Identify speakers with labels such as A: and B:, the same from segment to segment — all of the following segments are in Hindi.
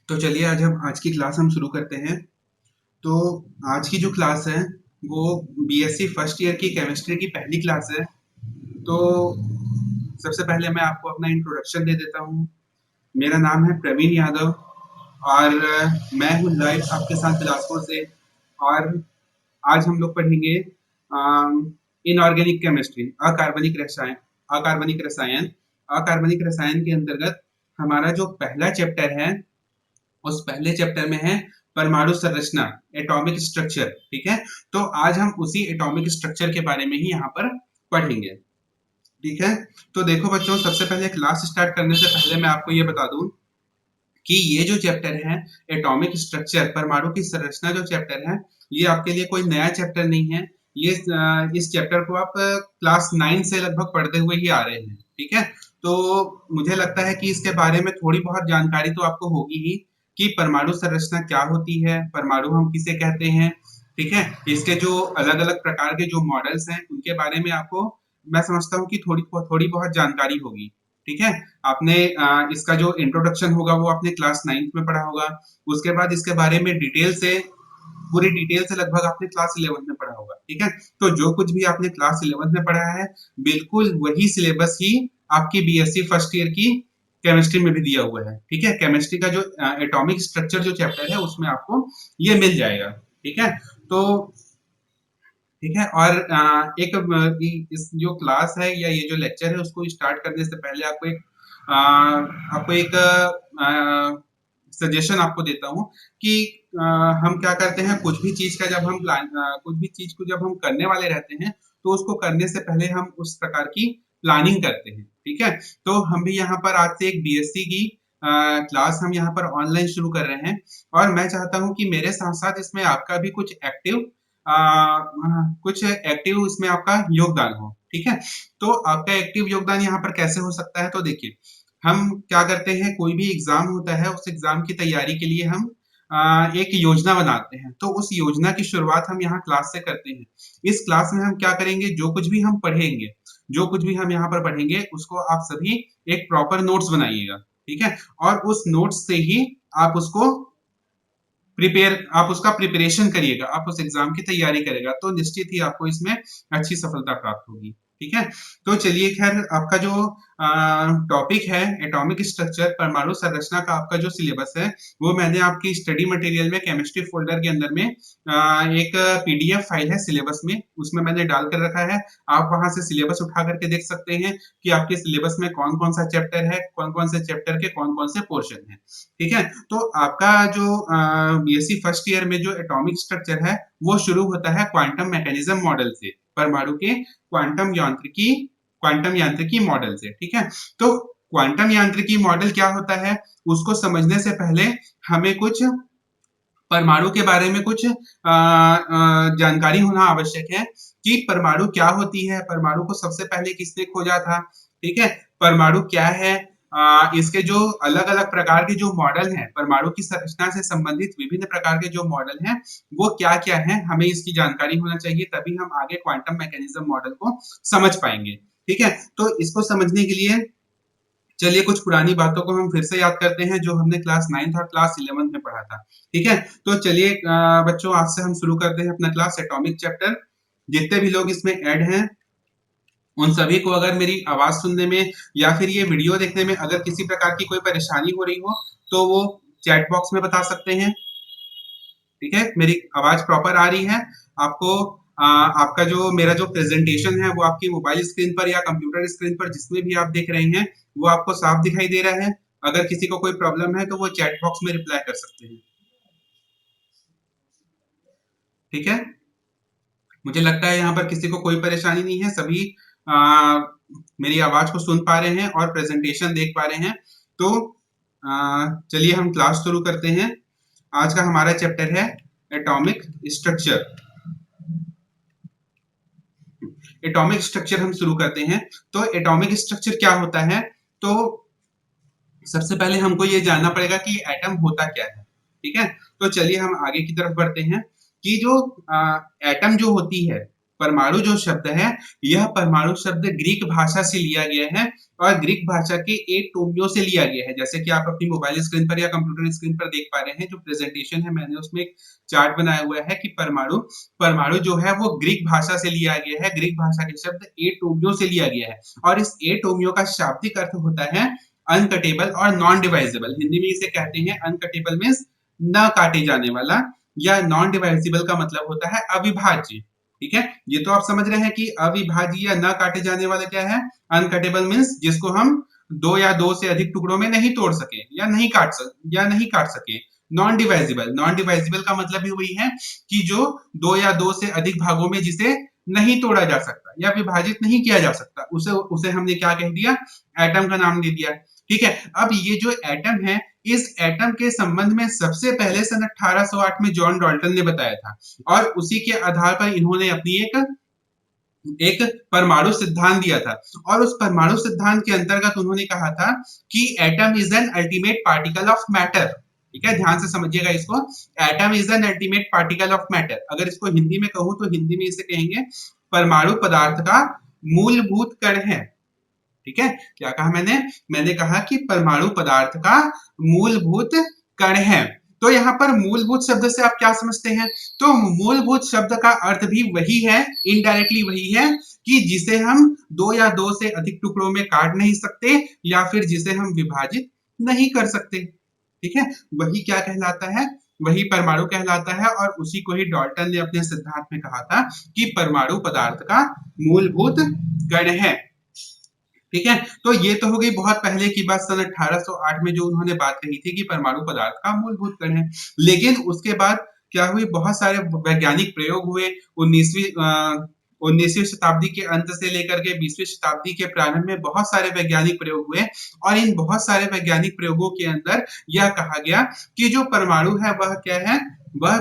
A: तो चलिए आज की क्लास हम शुरू करते हैं। तो आज की जो क्लास है वो बीएससी फर्स्ट ईयर की केमिस्ट्री की पहली क्लास है। तो सबसे पहले मैं आपको अपना इंट्रोडक्शन दे देता हूँ। मेरा नाम है प्रवीण यादव और मैं हूँ लाइव आपके साथ बिलासपुर से। और आज हम लोग पढ़ेंगे इनऑर्गेनिक केमिस्ट्री, अकार्बनिक रसायन। अकार्बनिक रसायन के अंतर्गत हमारा जो पहला चैप्टर है उस पहले चैप्टर में है परमाणु संरचना, एटॉमिक स्ट्रक्चर। ठीक है, तो आज हम उसी एटॉमिक स्ट्रक्चर के बारे में ही यहाँ पर पढ़ेंगे। ठीक है, तो देखो बच्चों, सबसे पहले क्लास स्टार्ट करने से पहले मैं आपको ये बता दूं कि ये जो चैप्टर है एटॉमिक स्ट्रक्चर, परमाणु की संरचना जो चैप्टर है, ये आपके लिए कोई नया चैप्टर नहीं है। ये इस चैप्टर को आप क्लास 9 से लगभग पढ़ते हुए ही आ रहे हैं। ठीक है, तो मुझे लगता है कि इसके बारे में थोड़ी बहुत जानकारी तो आपको होगी ही कि परमाणु संरचना क्या होती है, परमाणु हम किसे कहते हैं। ठीक है, इसके जो अलग अलग प्रकार के जो मॉडल्स हैं उनके बारे में आपको, मैं समझता हूँ कि थोड़ी बहुत जानकारी होगी। ठीक है, आपने इसका जो इंट्रोडक्शन होगा वो आपने क्लास 9th में पढ़ा होगा। उसके बाद इसके बारे में पूरी डिटेल से लगभग आपने क्लास 11th में पढ़ा होगा। ठीक है, तो जो कुछ भी आपने क्लास 11th में पढ़ा है बिल्कुल वही सिलेबस ही आपकी बीएससी फर्स्ट ईयर की केमिस्ट्री में भी दिया हुआ है। ठीक है, केमिस्ट्री का जो एटॉमिक स्ट्रक्चर जो चैप्टर है उसमें आपको ये मिल जाएगा। ठीक है, तो ठीक है, और इस जो क्लास है या ये जो लेक्चर है उसको स्टार्ट करने से पहले आपको एक सजेशन आपको देता हूँ कि हम क्या करते हैं, कुछ भी चीज को जब हम करने वाले रहते हैं तो उसको करने से पहले हम उस प्रकार की प्लानिंग करते हैं। ठीक है, तो हम भी यहाँ पर आज से एक बीएससी की क्लास हम यहाँ पर ऑनलाइन शुरू कर रहे हैं। और मैं चाहता हूँ कि मेरे साथ साथ इसमें आपका भी कुछ एक्टिव इसमें आपका योगदान हो। ठीक है, तो आपका एक्टिव योगदान यहाँ पर कैसे हो सकता है, तो देखिए, हम क्या करते हैं, कोई भी एग्जाम होता है उस एग्जाम की तैयारी के लिए हम एक योजना बनाते हैं। तो उस योजना की शुरुआत हम यहाँ क्लास से करते हैं। इस क्लास में हम क्या करेंगे, जो कुछ भी हम यहाँ पर पढ़ेंगे उसको आप सभी एक प्रॉपर नोट्स बनाइएगा। ठीक है, और उस नोट्स से ही आप उसको आप उसका प्रिपरेशन करिएगा, आप उस एग्जाम की तैयारी करेगा तो निश्चित ही आपको इसमें अच्छी सफलता प्राप्त होगी। ठीक है, तो चलिए, खैर आपका जो टॉपिक है एटॉमिक स्ट्रक्चर, परमाणु संरचना का आपका जो सिलेबस है वो मैंने आपकी स्टडी मटेरियल में केमिस्ट्री फोल्डर के अंदर में एक पीडीएफ फाइल है सिलेबस में, उसमें मैंने डाल कर रखा है। आप वहां से सिलेबस उठा करके देख सकते हैं कि आपके सिलेबस में कौन कौन सा चैप्टर है, कौन कौन से चैप्टर के कौन कौन से पोर्शन है। ठीक है, तो आपका जो बीएससी फर्स्ट ईयर में जो एटॉमिक स्ट्रक्चर है वो शुरू होता है क्वांटम मैकेनिज्म मॉडल से, परमाणु के क्वांटम यांत्रिकी मॉडल से। ठीक है, तो क्वांटम यांत्रिकी मॉडल क्या होता है उसको समझने से पहले हमें कुछ परमाणु के बारे में कुछ जानकारी होना आवश्यक है कि परमाणु क्या होती है, परमाणु को सबसे पहले किसने खोजा था। ठीक है, परमाणु क्या है, इसके जो अलग अलग प्रकार के जो मॉडल हैं, परमाणु की संरचना से संबंधित विभिन्न प्रकार के जो मॉडल हैं वो क्या क्या है, हमें इसकी जानकारी होना चाहिए, तभी हम आगे क्वांटम मैकेनिज्म मॉडल को समझ पाएंगे। ठीक है, तो इसको समझने के लिए चलिए कुछ पुरानी बातों को हम फिर से याद करते हैं जो हमने क्लास 9th और क्लास 11th में पढ़ा था। ठीक है, तो चलिए बच्चों, आज से हम शुरू करते हैं अपना क्लास एटॉमिक चैप्टर। जितने भी लोग इसमें ऐड हैं उन सभी को अगर मेरी आवाज सुनने में या फिर ये वीडियो देखने में अगर किसी प्रकार की कोई परेशानी हो रही हो तो वो चैट बॉक्स में बता सकते हैं। ठीक है, मेरी आवाज प्रॉपर आ रही है आपको? आपका जो मेरा जो प्रेजेंटेशन है वो आपकी मोबाइल स्क्रीन पर या कंप्यूटर स्क्रीन पर जिसमें भी आप देख रहे हैं वो आपको साफ दिखाई दे रहा है? अगर किसी को कोई प्रॉब्लम है तो वो चैट बॉक्स में रिप्लाई कर सकते हैं। ठीक है, मुझे लगता है यहाँ पर किसी को कोई परेशानी नहीं है, सभी आ, मेरी आवाज को सुन पा रहे हैं और प्रेजेंटेशन देख पा रहे हैं। तो चलिए हम क्लास शुरू करते हैं। आज का हमारा चैप्टर है एटॉमिक स्ट्रक्चर। एटॉमिक स्ट्रक्चर हम शुरू करते हैं। तो एटॉमिक स्ट्रक्चर क्या होता है, तो सबसे पहले हमको ये जानना पड़ेगा कि एटम होता क्या है। ठीक है, तो चलिए हम आगे की तरफ बढ़ते हैं कि जो एटम जो होती है परमाणु जो शब्द है, यह परमाणु शब्द ग्रीक भाषा से लिया गया है और ग्रीक भाषा के एटोमियो से लिया गया है। जैसे कि आप अपनी मोबाइल स्क्रीन पर या कंप्यूटर स्क्रीन पर देख पा रहे हैं, जो प्रेजेंटेशन है मैंने उसमें एक चार्ट बनाया हुआ है कि परमाणु परमाणु जो है वो ग्रीक भाषा से लिया गया है, ग्रीक भाषा के शब्द एटोमियो से लिया गया है और इस एटोमियो का शाब्दिक अर्थ होता है अनकटेबल और नॉन डिवाइजेबल। हिंदी में इसे कहते हैं अनकटेबल मीन्स न काटे जाने वाला, या नॉन डिवाइजेबल का मतलब होता है अविभाज्य। ठीक है, ये तो आप समझ रहे हैं कि अविभाज्य या न काटे जाने वाला क्या है, अनकटेबल मीन्स जिसको हम दो या दो से अधिक टुकड़ों में नहीं तोड़ सके या नहीं काट सके। नॉन डिवाइजेबल का मतलब भी वही है कि जो दो या दो से अधिक भागों में जिसे नहीं तोड़ा जा सकता या विभाजित नहीं किया जा सकता, उसे उसे हमने क्या कह दिया, एटम का नाम दे दिया। ठीक है, अब ये जो एटम है, इस एटम के संबंध में सबसे पहले सन 1808 में जॉन डाल्टन ने बताया था और उसी के आधार पर इन्होंने अपनी एक परमाणु सिद्धांत दिया था और उस परमाणु सिद्धांत के अंतर्गत उन्होंने कहा था कि atom is an ultimate particle of matter. ठीक है, ध्यान से समझिएगा इसको, atom is an ultimate particle of matter. अगर इसको हिंदी में कहूं तो हिंदी में इसे कहेंगे परमाणु पदार्थ का मूलभूत कण है। ठीक है, क्या कहा मैंने कहा कि परमाणु पदार्थ का मूलभूत कण है। तो यहाँ पर मूलभूत शब्द से आप क्या समझते हैं, तो मूलभूत शब्द का अर्थ भी वही है, इनडायरेक्टली वही है कि जिसे हम दो या दो से अधिक टुकड़ों में काट नहीं सकते या फिर जिसे हम विभाजित नहीं कर सकते। ठीक है, वही क्या कहलाता है, वही परमाणु कहलाता है और उसी को ही डाल्टन ने अपने सिद्धांत में कहा था कि परमाणु पदार्थ का मूलभूत कण है। ठीक है, तो ये तो हो गई बहुत पहले की बात, सन 1808 में जो उन्होंने बात कही थी कि परमाणु पदार्थ का मूलभूत कण है। लेकिन उसके बाद क्या हुई, बहुत सारे वैज्ञानिक प्रयोग हुए। 19वीं शताब्दी के अंत से लेकर के 20वीं शताब्दी के प्रारंभ में बहुत सारे वैज्ञानिक प्रयोग हुए और इन बहुत सारे वैज्ञानिक प्रयोगों के अंदर यह कहा गया कि जो परमाणु है वह क्या है, वह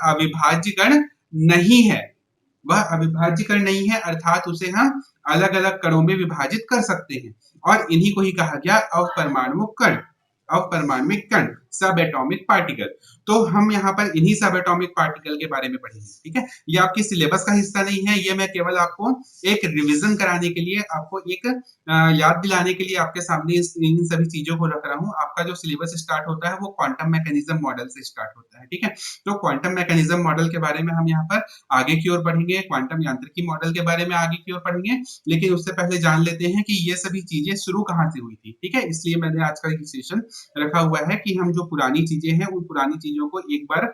A: अविभाज्य कण नहीं है, वह अविभाज्य कण नहीं है, अर्थात उसे हम अलग अलग कणों में विभाजित कर सकते हैं और इन्हीं को ही कहा गया अवपरमाणु कण, अवपरमाणुक कण, सब एटॉमिक पार्टिकल। तो हम यहाँ पर इन्हीं सब एटॉमिक पार्टिकल के बारे में पढ़ेंगे। ठीक है, ये आपके सिलेबस का हिस्सा नहीं है, ये मैं केवल आपको एक रिवीजन कराने के लिए, आपको एक याद दिलाने के लिए आपके सामने इन सभी चीजों को रख रहा हूँ। आपका जो सिलेबस स्टार्ट होता है वो क्वांटम मैकेनिज्म मॉडल से स्टार्ट होता है। ठीक है, तो क्वांटम मैकेनिज्म मॉडल के बारे में हम यहाँ पर आगे की ओर पढ़ेंगे, क्वांटम यांत्रिकी मॉडल के बारे में आगे की ओर पढ़ेंगे, लेकिन उससे पहले जान लेते हैं कि ये सभी चीजें शुरू कहाँ से हुई थी। ठीक है, इसलिए मैंने आज का ये सेशन रखा हुआ है कि हम जो पुरानी चीजें हैं उन पुरानी चीजों को एक बार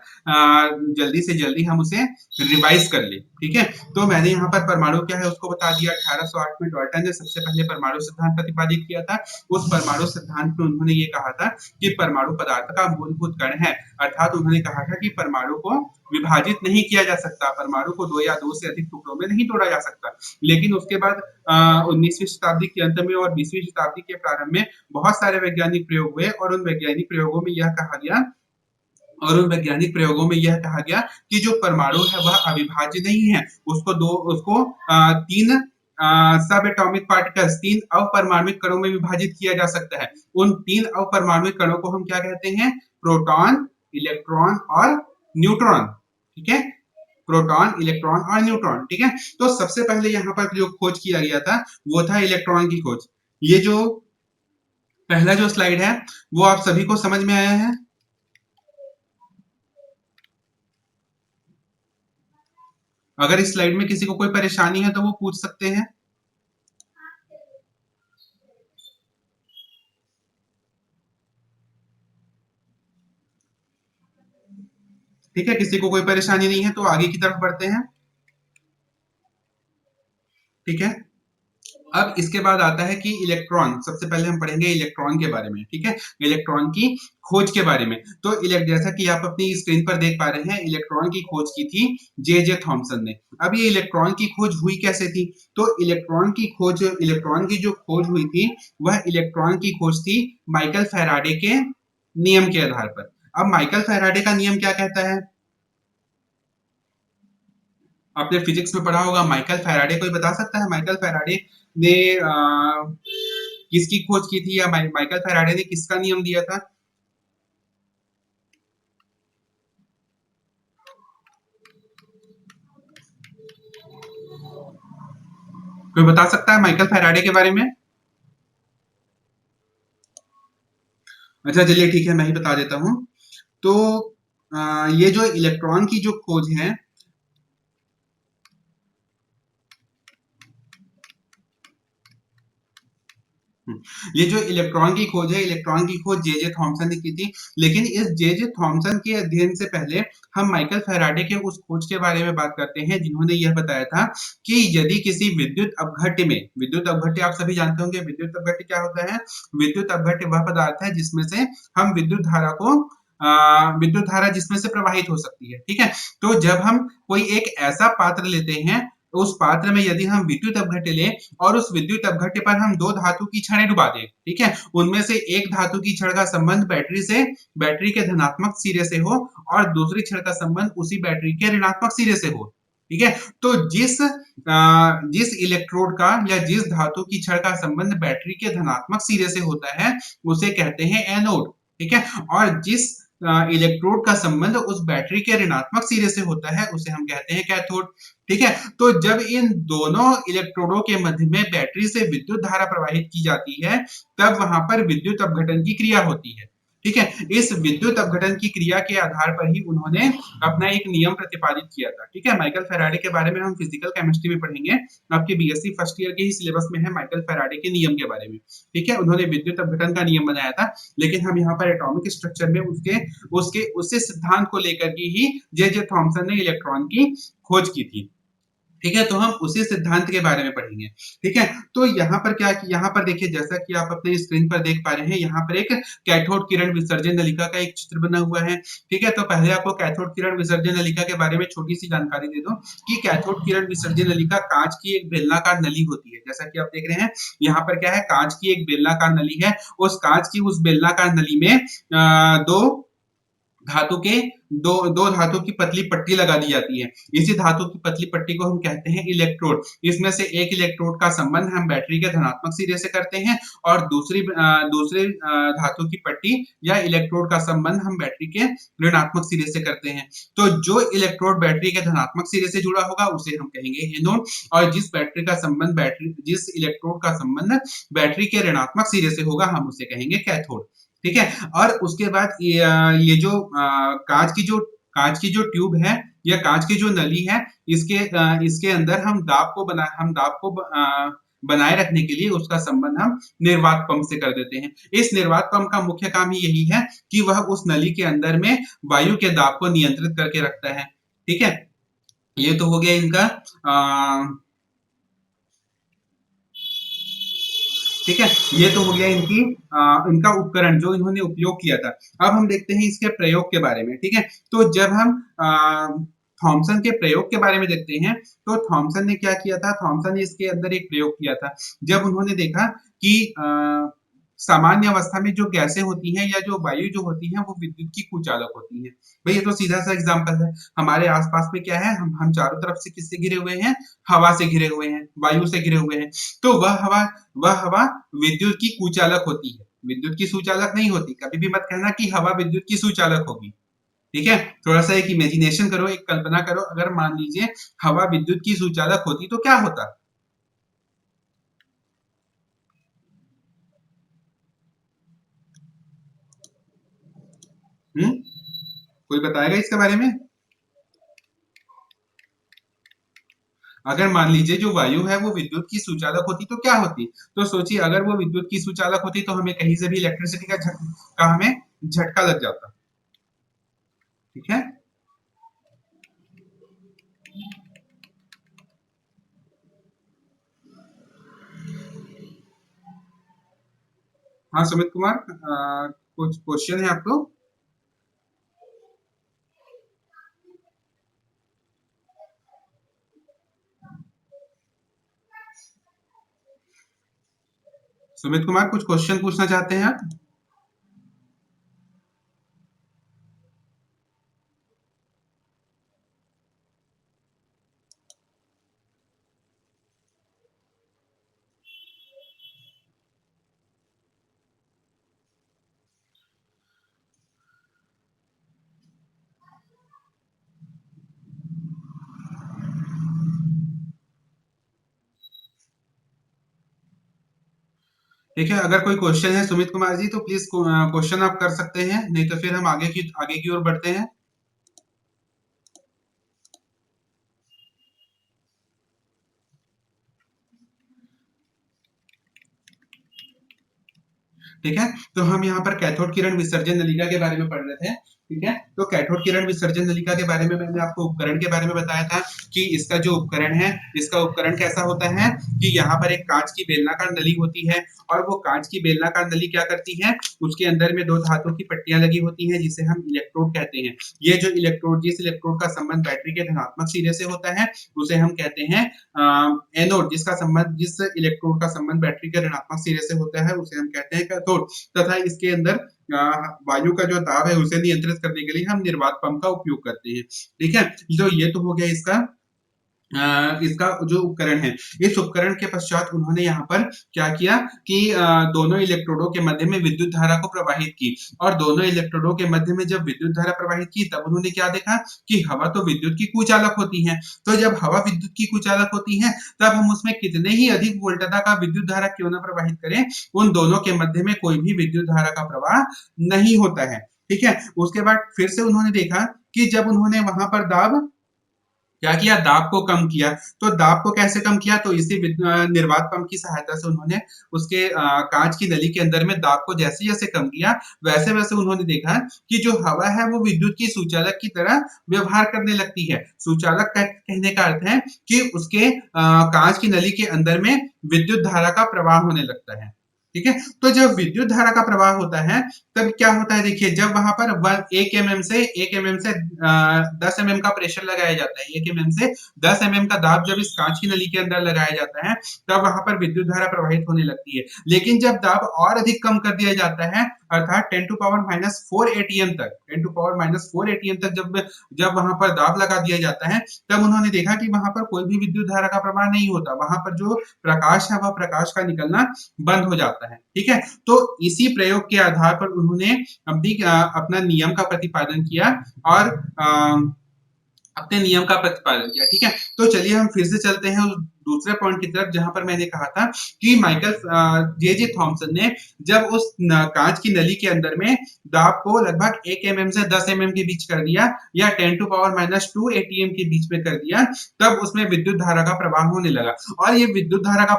A: जल्दी से जल्दी हम उसे रिवाइज कर ले। ठीक है, तो मैंने यहाँ पर परमाणु क्या है उसको बता दिया। 1808 में डाल्टन ने सबसे पहले परमाणु सिद्धांत प्रतिपादित किया था। उस परमाणु सिद्धांत में उन्होंने ये कहा था कि परमाणु पदार्थ का मूलभूत कण है, अर्थात उन्होंने कहा था कि परमाणु को विभाजित नहीं किया जा सकता, परमाणु को दो या दो से अधिक टुकड़ों में नहीं तोड़ा जा सकता। लेकिन उसके बाद 19वीं शताब्दी के अंत में और 20वीं शताब्दी के प्रारंभ में बहुत सारे वैज्ञानिक प्रयोग हुए और उन वैज्ञानिक प्रयोगों में यह कहा गया कि जो परमाणु है वह अविभाज्य नहीं है, उसको तीन सब एटॉमिक पार्टिकल्स, तीन अवपरमाणुक कणों में विभाजित किया जा सकता है। उन तीन अवपरमाणुक कणों को हम क्या कहते हैं, प्रोटॉन, इलेक्ट्रॉन और न्यूट्रॉन। ठीक है, प्रोटॉन, इलेक्ट्रॉन और न्यूट्रॉन। ठीक है, तो सबसे पहले यहाँ पर जो खोज किया गया था वो था इलेक्ट्रॉन की खोज। ये जो पहला जो स्लाइड है वो आप सभी को समझ में आया है? अगर इस स्लाइड में किसी को कोई परेशानी है तो वो पूछ सकते हैं। ठीक है, किसी को कोई परेशानी नहीं है तो आगे की तरफ बढ़ते हैं। ठीक है, अब इसके बाद आता है कि इलेक्ट्रॉन, सबसे पहले हम पढ़ेंगे इलेक्ट्रॉन के बारे में। ठीक है, इलेक्ट्रॉन की खोज के बारे में। तो जैसा कि आप अपनी स्क्रीन पर देख पा रहे हैं, इलेक्ट्रॉन की खोज की थी जे थॉमसन ने। अब ये इलेक्ट्रॉन की खोज हुई कैसे थी, तो इलेक्ट्रॉन की जो खोज हुई थी वह इलेक्ट्रॉन की खोज थी माइकल फैराडे के नियम के आधार पर। अब माइकल फैराडे का नियम क्या कहता है, आपने फिजिक्स में पढ़ा होगा। माइकल फैराडे, कोई बता सकता है माइकल फैराडे ने किसकी खोज की थी या माइकल फैराडे ने किसका नियम दिया था? कोई बता सकता है माइकल फैराडे के बारे में? अच्छा चलिए ठीक है, मैं ही बता देता हूँ। तो ये जो इलेक्ट्रॉन की जो खोज है, ये जो इलेक्ट्रॉन की खोज है, इलेक्ट्रॉन की खोज जे जे थॉमसन ने की थी। लेकिन इस जे जे थॉमसन के अध्ययन से पहले हम माइकल फैराडे के उस खोज के बारे में बात करते हैं, जिन्होंने यह बताया था कि यदि किसी विद्युत अपघट्य में, विद्युत अपघट्य आप सभी जानते होंगे, विद्युत अपघट्य क्या होता है? विद्युत अपघट्य वह पदार्थ है जिसमें से हम विद्युत धारा जिसमें से प्रवाहित हो सकती है, ठीक है। तो जब हम कोई एक ऐसा पात्र लेते हैं, तो उस पात्र में यदि हम विद्युत अपघट्य लें और उस विद्युत अपघट्य पर हम दो धातु की छड़ें डुबा दें, ठीक है। उनमें से एक धातु की छड़ का संबंध बैटरी के धनात्मक सिरे से हो और दूसरी छड़ का संबंध उसी बैटरी के ऋणात्मक सिरे से हो, ठीक है। तो जिस इलेक्ट्रोड का या जिस धातु की छड़ का संबंध बैटरी के धनात्मक सिरे से होता है, उसे कहते हैं एनोड, ठीक है। और जिस इलेक्ट्रोड का संबंध उस बैटरी के ऋणात्मक सिरे से होता है, उसे हम कहते हैं कैथोड, ठीक है। तो जब इन दोनों इलेक्ट्रोडों के मध्य में बैटरी से विद्युत धारा प्रवाहित की जाती है, तब वहां पर विद्युत अपघटन की क्रिया होती है, ठीक है। इस विद्युत अपघटन की क्रिया के आधार पर ही उन्होंने अपना एक नियम प्रतिपादित किया था, ठीक है। माइकल फैराडे के बारे में हम फिजिकल केमिस्ट्री में पढ़ेंगे, आपके बीएससी फर्स्ट ईयर के ही सिलेबस में है माइकल फैराडे के नियम के बारे में, ठीक है। उन्होंने विद्युत अपघटन का नियम बनाया था, लेकिन हम यहाँ पर एटॉमिक स्ट्रक्चर में उसके उसके उसी सिद्धांत को लेकर के ही जे जे थॉमसन ने इलेक्ट्रॉन की खोज की थी, ठीक है। तो हम उसी सिद्धांत के बारे में पढ़ेंगे, ठीक है। तो यहाँ पर यहाँ पर देखिए, जैसा कि आप अपने स्क्रीन पर देख पा रहे हैं, यहाँ पर एक कैथोड किरण विसर्जन नलिका का एक चित्र बना हुआ है, ठीक है। तो पहले आपको कैथोड किरण विसर्जन नलिका के बारे में छोटी सी जानकारी दे दूं कि कैथोड किरण विसर्जन नलिका कांच की एक बेलनाकार नली होती है, जैसा कि आप देख रहे हैं। यहाँ पर क्या है, कांच की एक बेलनाकार नली है। उस कांच की उस बेलनाकार नली में दो धातु के दो धातु की पतली पट्टी लगा दी जाती है। इसी धातु की पतली पट्टी को हम कहते हैं इलेक्ट्रोड। इसमें से एक इलेक्ट्रोड का संबंध हम बैटरी के धनात्मक सिरे से करते हैं और दूसरे धातु की पट्टी या इलेक्ट्रोड का संबंध हम बैटरी के ऋणात्मक सिरे से करते हैं। तो जो इलेक्ट्रोड बैटरी के धनात्मक सिरे से जुड़ा होगा उसे हम कहेंगे एनोड, और जिस इलेक्ट्रोड का संबंध बैटरी के ऋणात्मक सिरे से होगा हम उसे कहेंगे कैथोड, ठीक है। और उसके बाद ये जो कांच की जो ट्यूब है या कांच की जो नली है, इसके अंदर हम दाब को बनाए रखने के लिए उसका संबंध हम निर्वात पंप से कर देते हैं। इस निर्वात पंप का मुख्य काम ही यही है कि वह उस नली के अंदर में वायु के दाब को नियंत्रित करके रखता है, ठीक है। ये तो हो गया इनका ठीक है। ये तो हो गया इनका उपकरण जो इन्होंने उपयोग किया था। अब हम देखते हैं इसके प्रयोग के बारे में, ठीक है। तो जब हम थॉमसन के प्रयोग के बारे में देखते हैं, तो थॉमसन ने क्या किया था, थॉमसन ने इसके अंदर एक प्रयोग किया था। जब उन्होंने देखा कि सामान्य अवस्था में जो गैसें होती हैं या जो वायु जो होती है वो विद्युत की कुचालक होती है। भाई ये तो सीधा सा एग्जांपल है, हमारे आसपास में क्या है, हम चारों तरफ से किससे घिरे हुए हैं, हवा से घिरे हुए हैं, वायु से घिरे हुए हैं। तो वह हवा विद्युत की कुचालक होती है, विद्युत की सुचालक नहीं होती। कभी भी मत कहना कि हवा विद्युत की सुचालक होगी, ठीक है। थोड़ा सा एक इमेजिनेशन करो, एक कल्पना करो, अगर मान लीजिए हवा विद्युत की सुचालक होती तो क्या होता। कोई बताएगा इसके बारे में? अगर मान लीजिए जो वायु है वो विद्युत की सुचालक होती तो क्या होती। तो सोचिए, अगर वो विद्युत की सुचालक होती तो हमें कहीं से भी इलेक्ट्रिसिटी का हमें झटका लग जाता, ठीक है। हाँ सुमित कुमार, कुछ क्वेश्चन है आपको? सुमित कुमार कुछ क्वेश्चन पूछना चाहते हैं आप? ठीक है, अगर कोई क्वेश्चन है सुमित कुमार जी तो प्लीज क्वेश्चन आप कर सकते हैं, नहीं तो फिर हम आगे की ओर बढ़ते हैं। ठीक है, तो हम यहाँ पर कैथोड किरण विसर्जन नलिका के बारे में पढ़ रहे थे। ठीक है, तो कैथोड किरण विसर्जन नलिका के बारे में मैंने आपको उपकरण के बारे में बताया था कि इसका जो उपकरण है, इसका उपकरण कैसा होता है कि यहाँ पर एक कांच की बेलनाकार नली होती है, और वो कांच की बेलनाकार नली क्या करती है, उसके अंदर में दो धातु की पट्टियां लगी होती हैं जिसे हम इलेक्ट्रोड कहते हैं। ये जो इलेक्ट्रोड, जिस इलेक्ट्रोड का संबंध बैटरी के धनात्मक सिरे से होता है उसे हम कहते हैं एनोड। जिस इलेक्ट्रोड का संबंध बैटरी के ऋणात्मक सिरे से होता है उसे हम कहते हैं कैथोड। तथा इसके अंदर वायु का जो दाब है उसे नियंत्रित करने के लिए हम निर्वात पंप का उपयोग करते हैं। ठीक है, तो ये तो हो गया इसका जो उपकरण है। इस उपकरण के पश्चात उन्होंने यहाँ पर क्या किया कि दोनों इलेक्ट्रोडों के मध्य में विद्युत धारा को प्रवाहित की, और दोनों इलेक्ट्रोडों के मध्य में जब विद्युत धारा प्रवाहित की तब उन्होंने क्या देखा कि हवा तो विद्युत की कुचालक होती है, तो जब हवा विद्युत की कुचालक होती है तब हम उसमें कितने ही अधिक वोल्टता का विद्युत धारा क्यों न प्रवाहित करें, उन दोनों के मध्य में कोई भी विद्युत धारा का प्रवाह नहीं होता है। ठीक है, उसके बाद फिर से उन्होंने देखा कि जब उन्होंने वहां पर दाब क्या किया, दाब को कम किया। तो दाब को कैसे कम किया, तो इसी निर्वात पंप की सहायता से उन्होंने उसके कांच की नली के अंदर में दाब को जैसे जैसे कम किया वैसे वैसे उन्होंने देखा कि जो हवा है वो विद्युत की सुचालक की तरह व्यवहार करने लगती है। सुचालक कहने का अर्थ है कि उसके कांच की नली के अंदर में विद्युत धारा का प्रवाह होने लगता है। ठीक है, तो जब विद्युत धारा का प्रवाह होता है तब क्या होता है, देखिए जब वहां पर 1 mm से 10 mm का प्रेशर लगाया जाता है, 1 mm से 10 mm का दाब जब इस कांच की नली के अंदर लगाया जाता है तब वहां पर विद्युत धारा प्रवाहित होने लगती है। लेकिन जब दाब और अधिक कम कर दिया जाता है, अर्थात 10⁻⁻4 एटीएम तक, 10⁻⁻4 एटीएम तक जब जब वहां पर दाब लगा दिया जाता है तब उन्होंने देखा कि वहां पर कोई भी विद्युत धारा का प्रवाह नहीं होता, वहां पर जो प्रकाश है वह प्रकाश का निकलना बंद हो जाता है। ठीक है, तो इसी प्रयोग के आधार पर उन्होंने अपना नियम का प्रतिपादन किया और अपने नियम का प्रतिपादन किया। ठीक है, तो चलिए हम फिर से चलते हैं उस दूसरे पॉइंट की तरफ जहां पर मैंने कहा था कि माइकल जे थॉमसन ने जब उस कांच की नली के अंदर में दाब को लगभग 1 mm से 10 mm के बीच कर दिया, या 10⁻²² एटीएम के बीच में कर दिया, तब उसमें विद्युत धारा का प्रवाह होने लगा। और ये विद्युत धारा का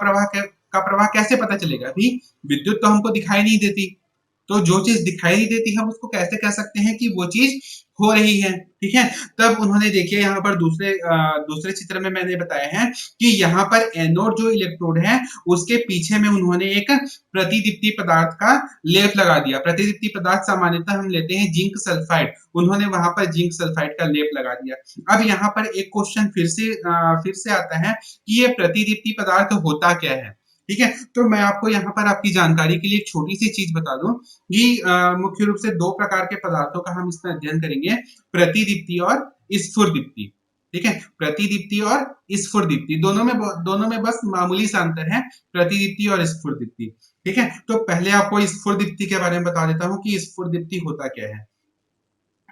A: प्रवाह कैसे पता चलेगा, अभी विद्युत तो हमको दिखाई नहीं देती, तो जो चीज दिखाई नहीं देती हम उसको कैसे कह सकते हैं कि वो चीज हो रही है। ठीक है, तब उन्होंने देखिए यहाँ पर दूसरे चित्र में मैंने बताया है कि यहाँ पर एनोड जो इलेक्ट्रोड है उसके पीछे में उन्होंने एक प्रतिदीप्ति पदार्थ का लेप लगा दिया। प्रतिदीप्ति पदार्थ सामान्यतः हम लेते हैं जिंक सल्फाइड, उन्होंने वहां पर जिंक सल्फाइड का लेप लगा दिया। अब यहाँ पर एक क्वेश्चन फिर से आता है कि ये प्रतिदीप्ति पदार्थ होता क्या है। ठीक है, तो मैं आपको यहाँ पर आपकी जानकारी के लिए एक छोटी सी चीज बता दूं कि मुख्य रूप से दो प्रकार के पदार्थों का हम इसमें अध्ययन करेंगे, प्रतिदीप्ति और स्फुरदीप्ति। ठीक है, प्रतिदीप्ति और स्फुरदीप्ति दोनों में बस मामूली सा अंतर है, प्रतिदीप्ति और स्फुरदीप्ति। ठीक है, तो पहले आपको स्फुरदीप्ति के बारे में बता देता हूँ कि स्फुरदीप्ति होता क्या है।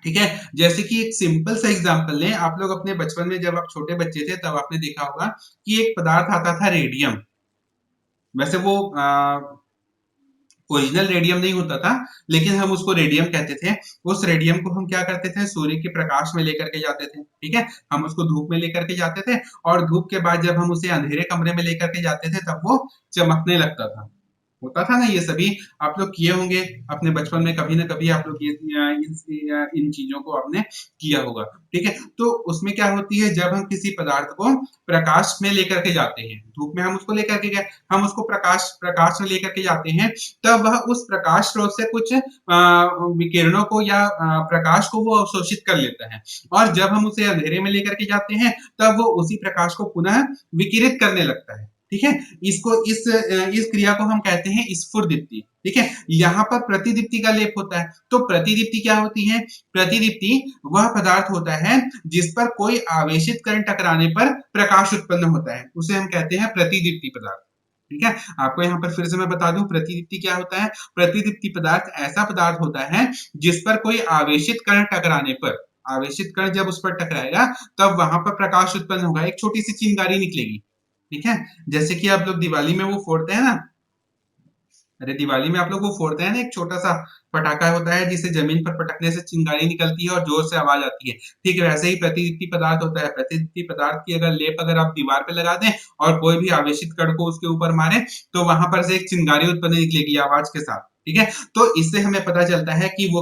A: ठीक है, जैसे कि एक सिंपल सा एग्जांपल लें, आप लोग अपने बचपन में जब आप छोटे बच्चे थे तब आपने देखा होगा कि एक पदार्थ आता था रेडियम। वैसे वो ओरिजिनल रेडियम नहीं होता था, लेकिन हम उसको रेडियम कहते थे। उस रेडियम को हम क्या करते थे, सूर्य के प्रकाश में लेकर के जाते थे। ठीक है, हम उसको धूप में लेकर के जाते थे, और धूप के बाद जब हम उसे अंधेरे कमरे में लेकर के जाते थे तब वो चमकने लगता था। होता था ना, ये सभी आप लोग किए होंगे अपने बचपन में, कभी ना कभी आप लोग इन चीजों को आपने किया होगा। ठीक है, तो उसमें क्या होती है, जब हम किसी पदार्थ को प्रकाश में लेकर के जाते हैं, धूप में हम उसको लेकर के गए, हम उसको प्रकाश में लेकर के जाते हैं, तब वह उस प्रकाश स्रोत से कुछ विकिरणों को या प्रकाश को वो अवशोषित कर लेता है, और जब हम उसे अंधेरे में लेकर के जाते हैं तब वो उसी प्रकाश को पुनः विकिरित करने लगता है। ठीक है, इस क्रिया को हम कहते हैं स्फुरदीप्ति। ठीक है, यहाँ पर प्रतिदीप्ति का लेप होता है। तो प्रतिदीप्ति क्या होती है, प्रतिदीप्ति वह पदार्थ होता है जिस पर कोई आवेशित कण टकराने पर प्रकाश उत्पन्न होता है, उसे हम कहते हैं प्रतिदीप्ति पदार्थ। ठीक है, आपको यहाँ पर फिर से मैं बता दूं प्रतिदीप्ति क्या होता है। प्रतिदीप्ति पदार्थ ऐसा पदार्थ होता है जिस पर कोई आवेशित कण टकराने पर, आवेशित कण जब उस पर टकराएगा तब वहां पर प्रकाश उत्पन्न होगा, एक छोटी सी चिंगारी निकलेगी। ठीक है, जैसे कि आप लोग दिवाली में वो फोड़ते हैं ना, अरे दिवाली में आप लोग वो फोड़ते हैं ना, एक छोटा सा पटाखा होता है जिसे जमीन पर पटकने से चिंगारी निकलती है और जोर से आवाज आती है। ठीक है, वैसे ही प्रतिदीप्ति पदार्थ होता है। प्रतिदीप्ति पदार्थ की अगर लेप अगर आप दीवार पे लगा दें और कोई भी आवेशित कण को उसके ऊपर मारे तो वहां पर से एक चिंगारी उत्पन्न निकलेगी आवाज के साथ। ठीक है, तो इससे हमें पता चलता है कि वो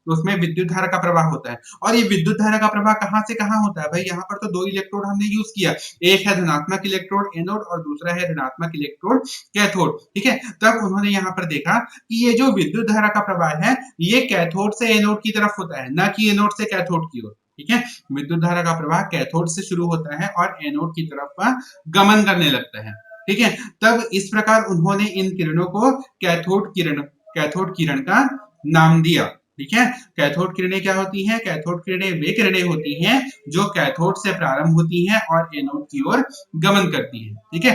A: उसमें विद्युत धारा का प्रवाह होता है। और ये विद्युत धारा का प्रवाह कहाँ से कहाँ होता है भाई? यहाँ पर तो 2 इलेक्ट्रोड हमने यूज किया, एक है धनात्मक इलेक्ट्रोड एनोड और दूसरा है ऋणात्मक इलेक्ट्रोड कैथोड। ठीक है, तब उन्होंने यहाँ पर देखा कि ये जो विद्युत धारा का प्रवाह है ये कैथोड से एनोड की तरफ होता है, न कि एनोड से कैथोड की ओर। ठीक है, विद्युत धारा का प्रवाह कैथोड से शुरू होता है और एनोड की तरफ गमन करने लगता है। ठीक है, तब इस प्रकार उन्होंने इन किरणों को कैथोड किरण का नाम दिया। ठीक है, कैथोड किरणें क्या होती हैं? कैथोड किरणें वे किरणें होती हैं जो कैथोड से प्रारंभ होती हैं और एनोड की ओर गमन करती हैं। ठीक है,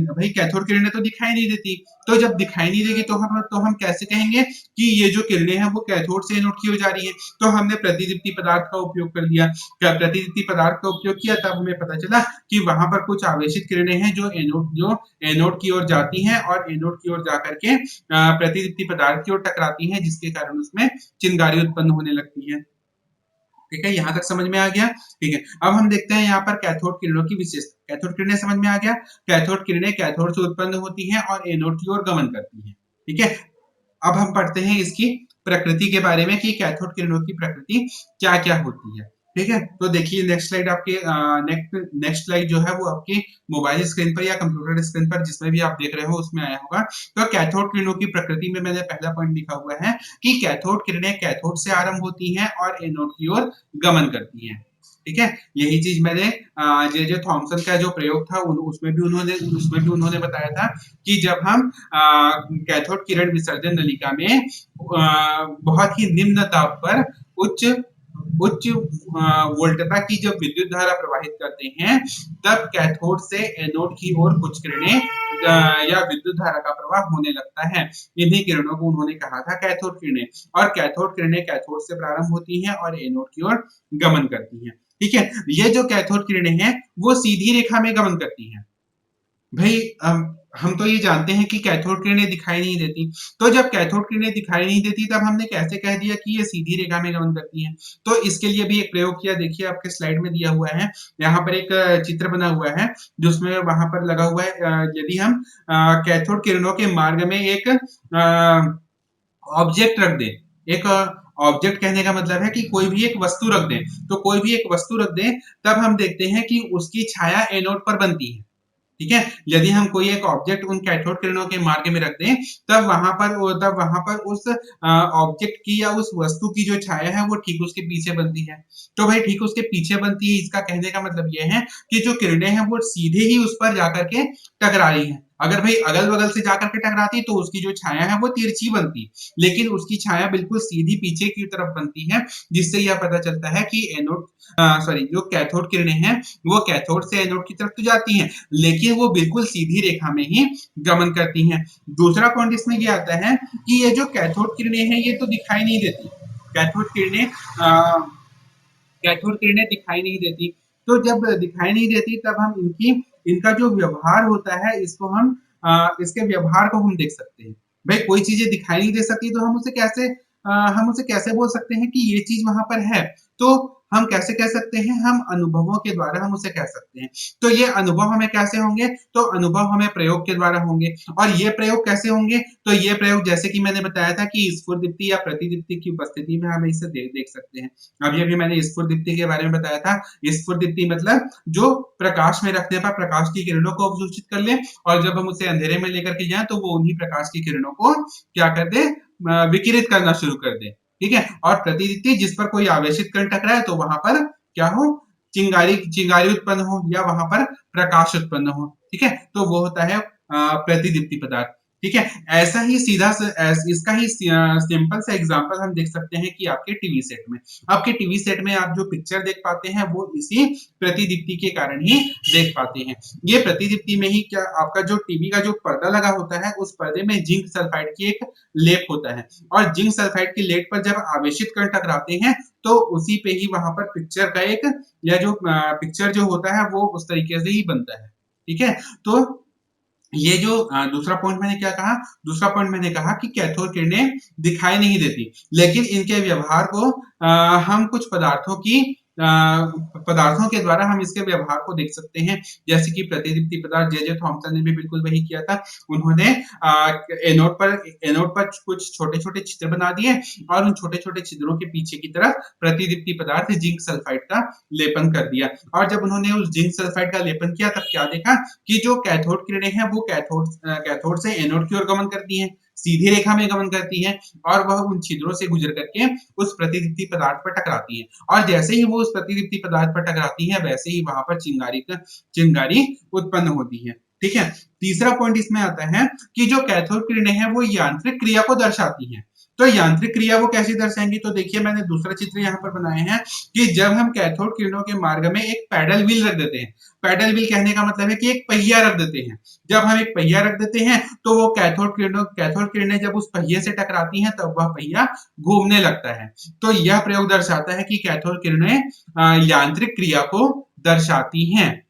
A: भाई कैथोड किरणें तो दिखाई नहीं देती, तो जब दिखाई नहीं देगी तो हम कैसे कहेंगे कि ये जो किरणें हैं वो कैथोड से एनोड की ओर जा रही है? तो हमने प्रतिदीप्ति पदार्थ का उपयोग कर लिया। प्रतिदीप्ति पदार्थ का उपयोग किया, तब हमें पता चला कि वहां पर कुछ आवेशित किरणें हैं जो एनोड की ओर जाती हैं और एनोड की ओर जाकर के प्रतिदीप्ति पदार्थ की ओर टकराती हैं, जिसके कारण उसमें चिंगारी उत्पन्न होने लगती है। ठीक है, यहाँ तक समझ में आ गया। ठीक है, अब हम देखते हैं यहाँ पर कैथोड किरणों की विशेषता। कैथोड किरणें समझ में आ गया। कैथोड किरणें कैथोड से उत्पन्न होती हैं और एनोड की ओर गमन करती हैं। ठीक है, अब हम पढ़ते हैं इसकी प्रकृति के बारे में कि कैथोड किरणों की प्रकृति क्या क्या होती है। ठीक है, तो देखिए नेक्स्ट स्लाइड आपके नेक्स्ट स्लाइड जो है वो आपकी मोबाइल स्क्रीन पर या कंप्यूटर स्क्रीन पर जिसमें भी आप देख रहे हो उसमें आया होगा। तो कैथोड किरणों की प्रकृति में मैंने पहला पॉइंट लिखा हुआ है कि कैथोड किरणें कैथोड से आरंभ होती हैं और एनोड की ओर गमन करती हैं। ठीक है, यही चीज मैंने जे थॉमसन का जो प्रयोग था उसमें भी उन्होंने बताया था कि जब हम कैथोड किरण विसर्जन नलिका में बहुत ही निम्न ताप पर उच्च उच्च वोल्टता की जब विद्युत धारा प्रवाहित करते हैं तब कैथोड से एनोड की ओर कुछ किरणें या विद्युत धारा का प्रवाह होने लगता है। इन्हीं किरणों को उन्होंने कहा था कैथोड किरणें। और कैथोड किरणें कैथोड से प्रारंभ होती हैं और एनोड की ओर गमन करती हैं। ठीक है, ये जो कैथोड किरणें हैं वो सीधी रेखा में गमन करती हैं। भाई हम तो ये जानते हैं कि कैथोड किरणें दिखाई नहीं देती, तो जब कैथोड किरणें दिखाई नहीं देती तब हमने कैसे कह दिया कि ये सीधी रेखा में गमन करती हैं? तो इसके लिए भी एक प्रयोग किया, देखिए आपके स्लाइड में दिया हुआ है। यहाँ पर एक चित्र बना हुआ है जिसमें वहां पर लगा हुआ है यदि हम कैथोड किरणों के मार्ग में एक ऑब्जेक्ट रख दें, एक ऑब्जेक्ट कहने का मतलब है कि कोई भी एक वस्तु रख दें, तो कोई भी एक वस्तु रख दें तब हम देखते हैं कि उसकी छाया एनोड पर बनती है। ठीक है, यदि हम कोई एक ऑब्जेक्ट उन कैथोड किरणों के मार्ग में रख दें तब वहां पर उस ऑब्जेक्ट की या उस वस्तु की जो छाया है वो ठीक उसके पीछे बनती है। तो भाई ठीक उसके पीछे बनती है, इसका कहने का मतलब ये है कि जो किरणें हैं वो सीधे ही उस पर जाकर के टकरा रही हैं। अगर भाई अगल बगल से जाकर के टकराती तो उसकी जो छाया है वो तिरछी बनती, लेकिन उसकी छाया बिल्कुल सीधी पीछे की तरफ बनती है, जिससे यह पता चलता है कि एनोड सॉरी जो कैथोड किरणें हैं वो कैथोड से एनोड की तरफ तो जाती हैं लेकिन वो बिल्कुल सीधी रेखा में ही गमन करती हैं। दूसरा पॉइंट इसमें ये आता है कि ये जो कैथोड किरणें हैं ये तो दिखाई नहीं देती। कैथोड किरणें कैथोड किरणें दिखाई नहीं देती, तो जब दिखाई नहीं देती तब हम इनका जो व्यवहार होता है इसके व्यवहार को हम देख सकते हैं। भाई कोई चीजें दिखाई नहीं दे सकती तो हम उसे कैसे बोल सकते हैं कि ये चीज वहां पर है? तो हम कैसे कह सकते हैं? हम अनुभवों के द्वारा हम उसे कह सकते हैं। तो ये अनुभव हमें कैसे होंगे? तो अनुभव हमें प्रयोग के द्वारा होंगे। और ये प्रयोग कैसे होंगे? तो ये प्रयोग जैसे कि मैंने बताया था कि स्फुरदीप्ति या प्रतिदीप्ति की उपस्थिति में हम इसे देख सकते हैं। अभी अभी मैंने स्फुरदीप्ति के बारे में बताया था। स्फुरदीप्ति मतलब जो प्रकाश में रखने पर प्रकाश की किरणों को अवशोषित कर ले और जब हम उसे अंधेरे में लेकर के जाएं तो वो उन्हीं प्रकाश की किरणों को क्या कर दे? विकिरित करना शुरू कर दे। ठीक है, और प्रतिदीप्ति जिस पर कोई आवेशित कण टकराए तो वहां पर क्या हो? चिंगारी उत्पन्न हो या वहां पर प्रकाश उत्पन्न हो। ठीक है, तो वो होता है प्रतिदीप्ति पदार्थ। ठीक है, ऐसा ही इसका ही सिंपल सा एग्जांपल हम देख सकते हैं कि आपके टीवी सेट में आप जो पिक्चर देख पाते हैं वो इसी प्रतिदीप्ति के कारण ही देख पाते हैं। ये प्रतिदीप्ति में ही क्या आपका जो टीवी का जो पर्दा लगा होता है उस पर्दे में जिंक सल्फाइड की एक लेप होता है और जिंक सल्फाइड की लेप पर जब आवेशित कण टकराते हैं तो उसी पे ही वहां पर पिक्चर का एक या जो पिक्चर जो होता है वो उस तरीके से ही बनता है। ठीक है, तो ये जो दूसरा पॉइंट मैंने क्या कहा, दूसरा पॉइंट मैंने कहा कि कैथोड किरणें दिखाई नहीं देती, लेकिन इनके व्यवहार को हम कुछ पदार्थों के द्वारा हम इसके व्यवहार को देख सकते हैं, जैसे कि प्रतिदीप्ति पदार्थ जे जे थॉमसन ने भी बिल्कुल वही किया था। उन्होंने एनोड पर कुछ छोटे छोटे छिद्र बना दिए और उन छोटे छोटे छिद्रों के पीछे की तरफ प्रतिदीप्ति पदार्थ जिंक सल्फाइड का लेपन कर दिया, और जब उन्होंने उस जिंक सल्फाइड का लेपन किया तब क्या देखा कि जो कैथोड किरणें हैं वो कैथोड से एनोड की ओर गमन करती हैं, सीधी रेखा में गमन करती हैं, और वह उन छिद्रों से गुजर करके उस प्रतिदीप्ति पदार्थ पर टकराती हैं, और जैसे ही वो उस प्रतिदीप्ति पदार्थ पर टकराती है वैसे ही वहां पर चिंगारी उत्पन्न होती है। ठीक है। तीसरा पॉइंट इसमें आता है कि जो कैथोड किरणें हैं वो यांत्रिक क्रिया को दर्शाती हैं। तो यांत्रिक क्रिया वो कैसे दर्शाएंगी, तो देखिए मैंने दूसरा चित्र यहाँ पर बनाए हैं कि जब हम कैथोड किरणों के मार्ग में एक पैडल व्हील रख देते हैं, पैडल व्हील कहने का मतलब है कि एक पहिया रख देते हैं, जब हम एक पहिया रख देते हैं तो वो कैथोड किरणें जब उस पहिए से टकराती हैं तब वह पहिया घूमने लगता है। तो यह प्रयोग दर्शाता है कि कैथोड किरणें यांत्रिक क्रिया को दर्शाती हैं।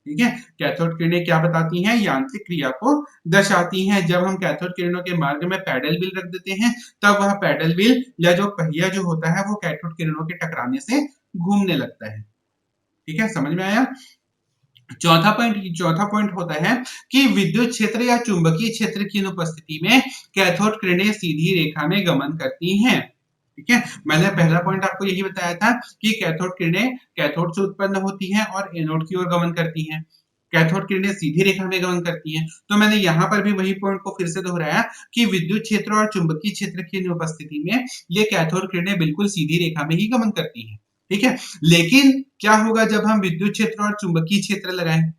A: ठीक है। कैथोड किरणें क्या बताती हैं, यांत्रिक क्रिया को दर्शाती हैं। जब हम कैथोड किरणों के मार्ग में पैडल व्हील रख देते हैं तब वह पैडल व्हील या जो पहिया जो होता है वो कैथोड किरणों के टकराने से घूमने लगता है। ठीक है, समझ में आया। चौथा पॉइंट होता है कि विद्युत क्षेत्र या चुंबकीय क्षेत्र की अनुपस्थिति में कैथोड किरणें सीधी रेखा में गमन करती हैं। ठीक है, मैंने पहला पॉइंट आपको यही बताया था कि कैथोड किरणें कैथोड से उत्पन्न होती हैं और एनोड की ओर गमन करती हैं। कैथोड किरणें सीधी रेखा में गमन करती हैं। तो मैंने यहाँ पर भी वही पॉइंट को फिर से दोहराया कि विद्युत क्षेत्र और चुंबकीय क्षेत्र की अनुपस्थिति में ये कैथोड किरणें बिल्कुल सीधी रेखा में ही गमन करती हैं। ठीक है, लेकिन क्या होगा जब हम विद्युत क्षेत्र और चुंबकीय क्षेत्र लगाएं।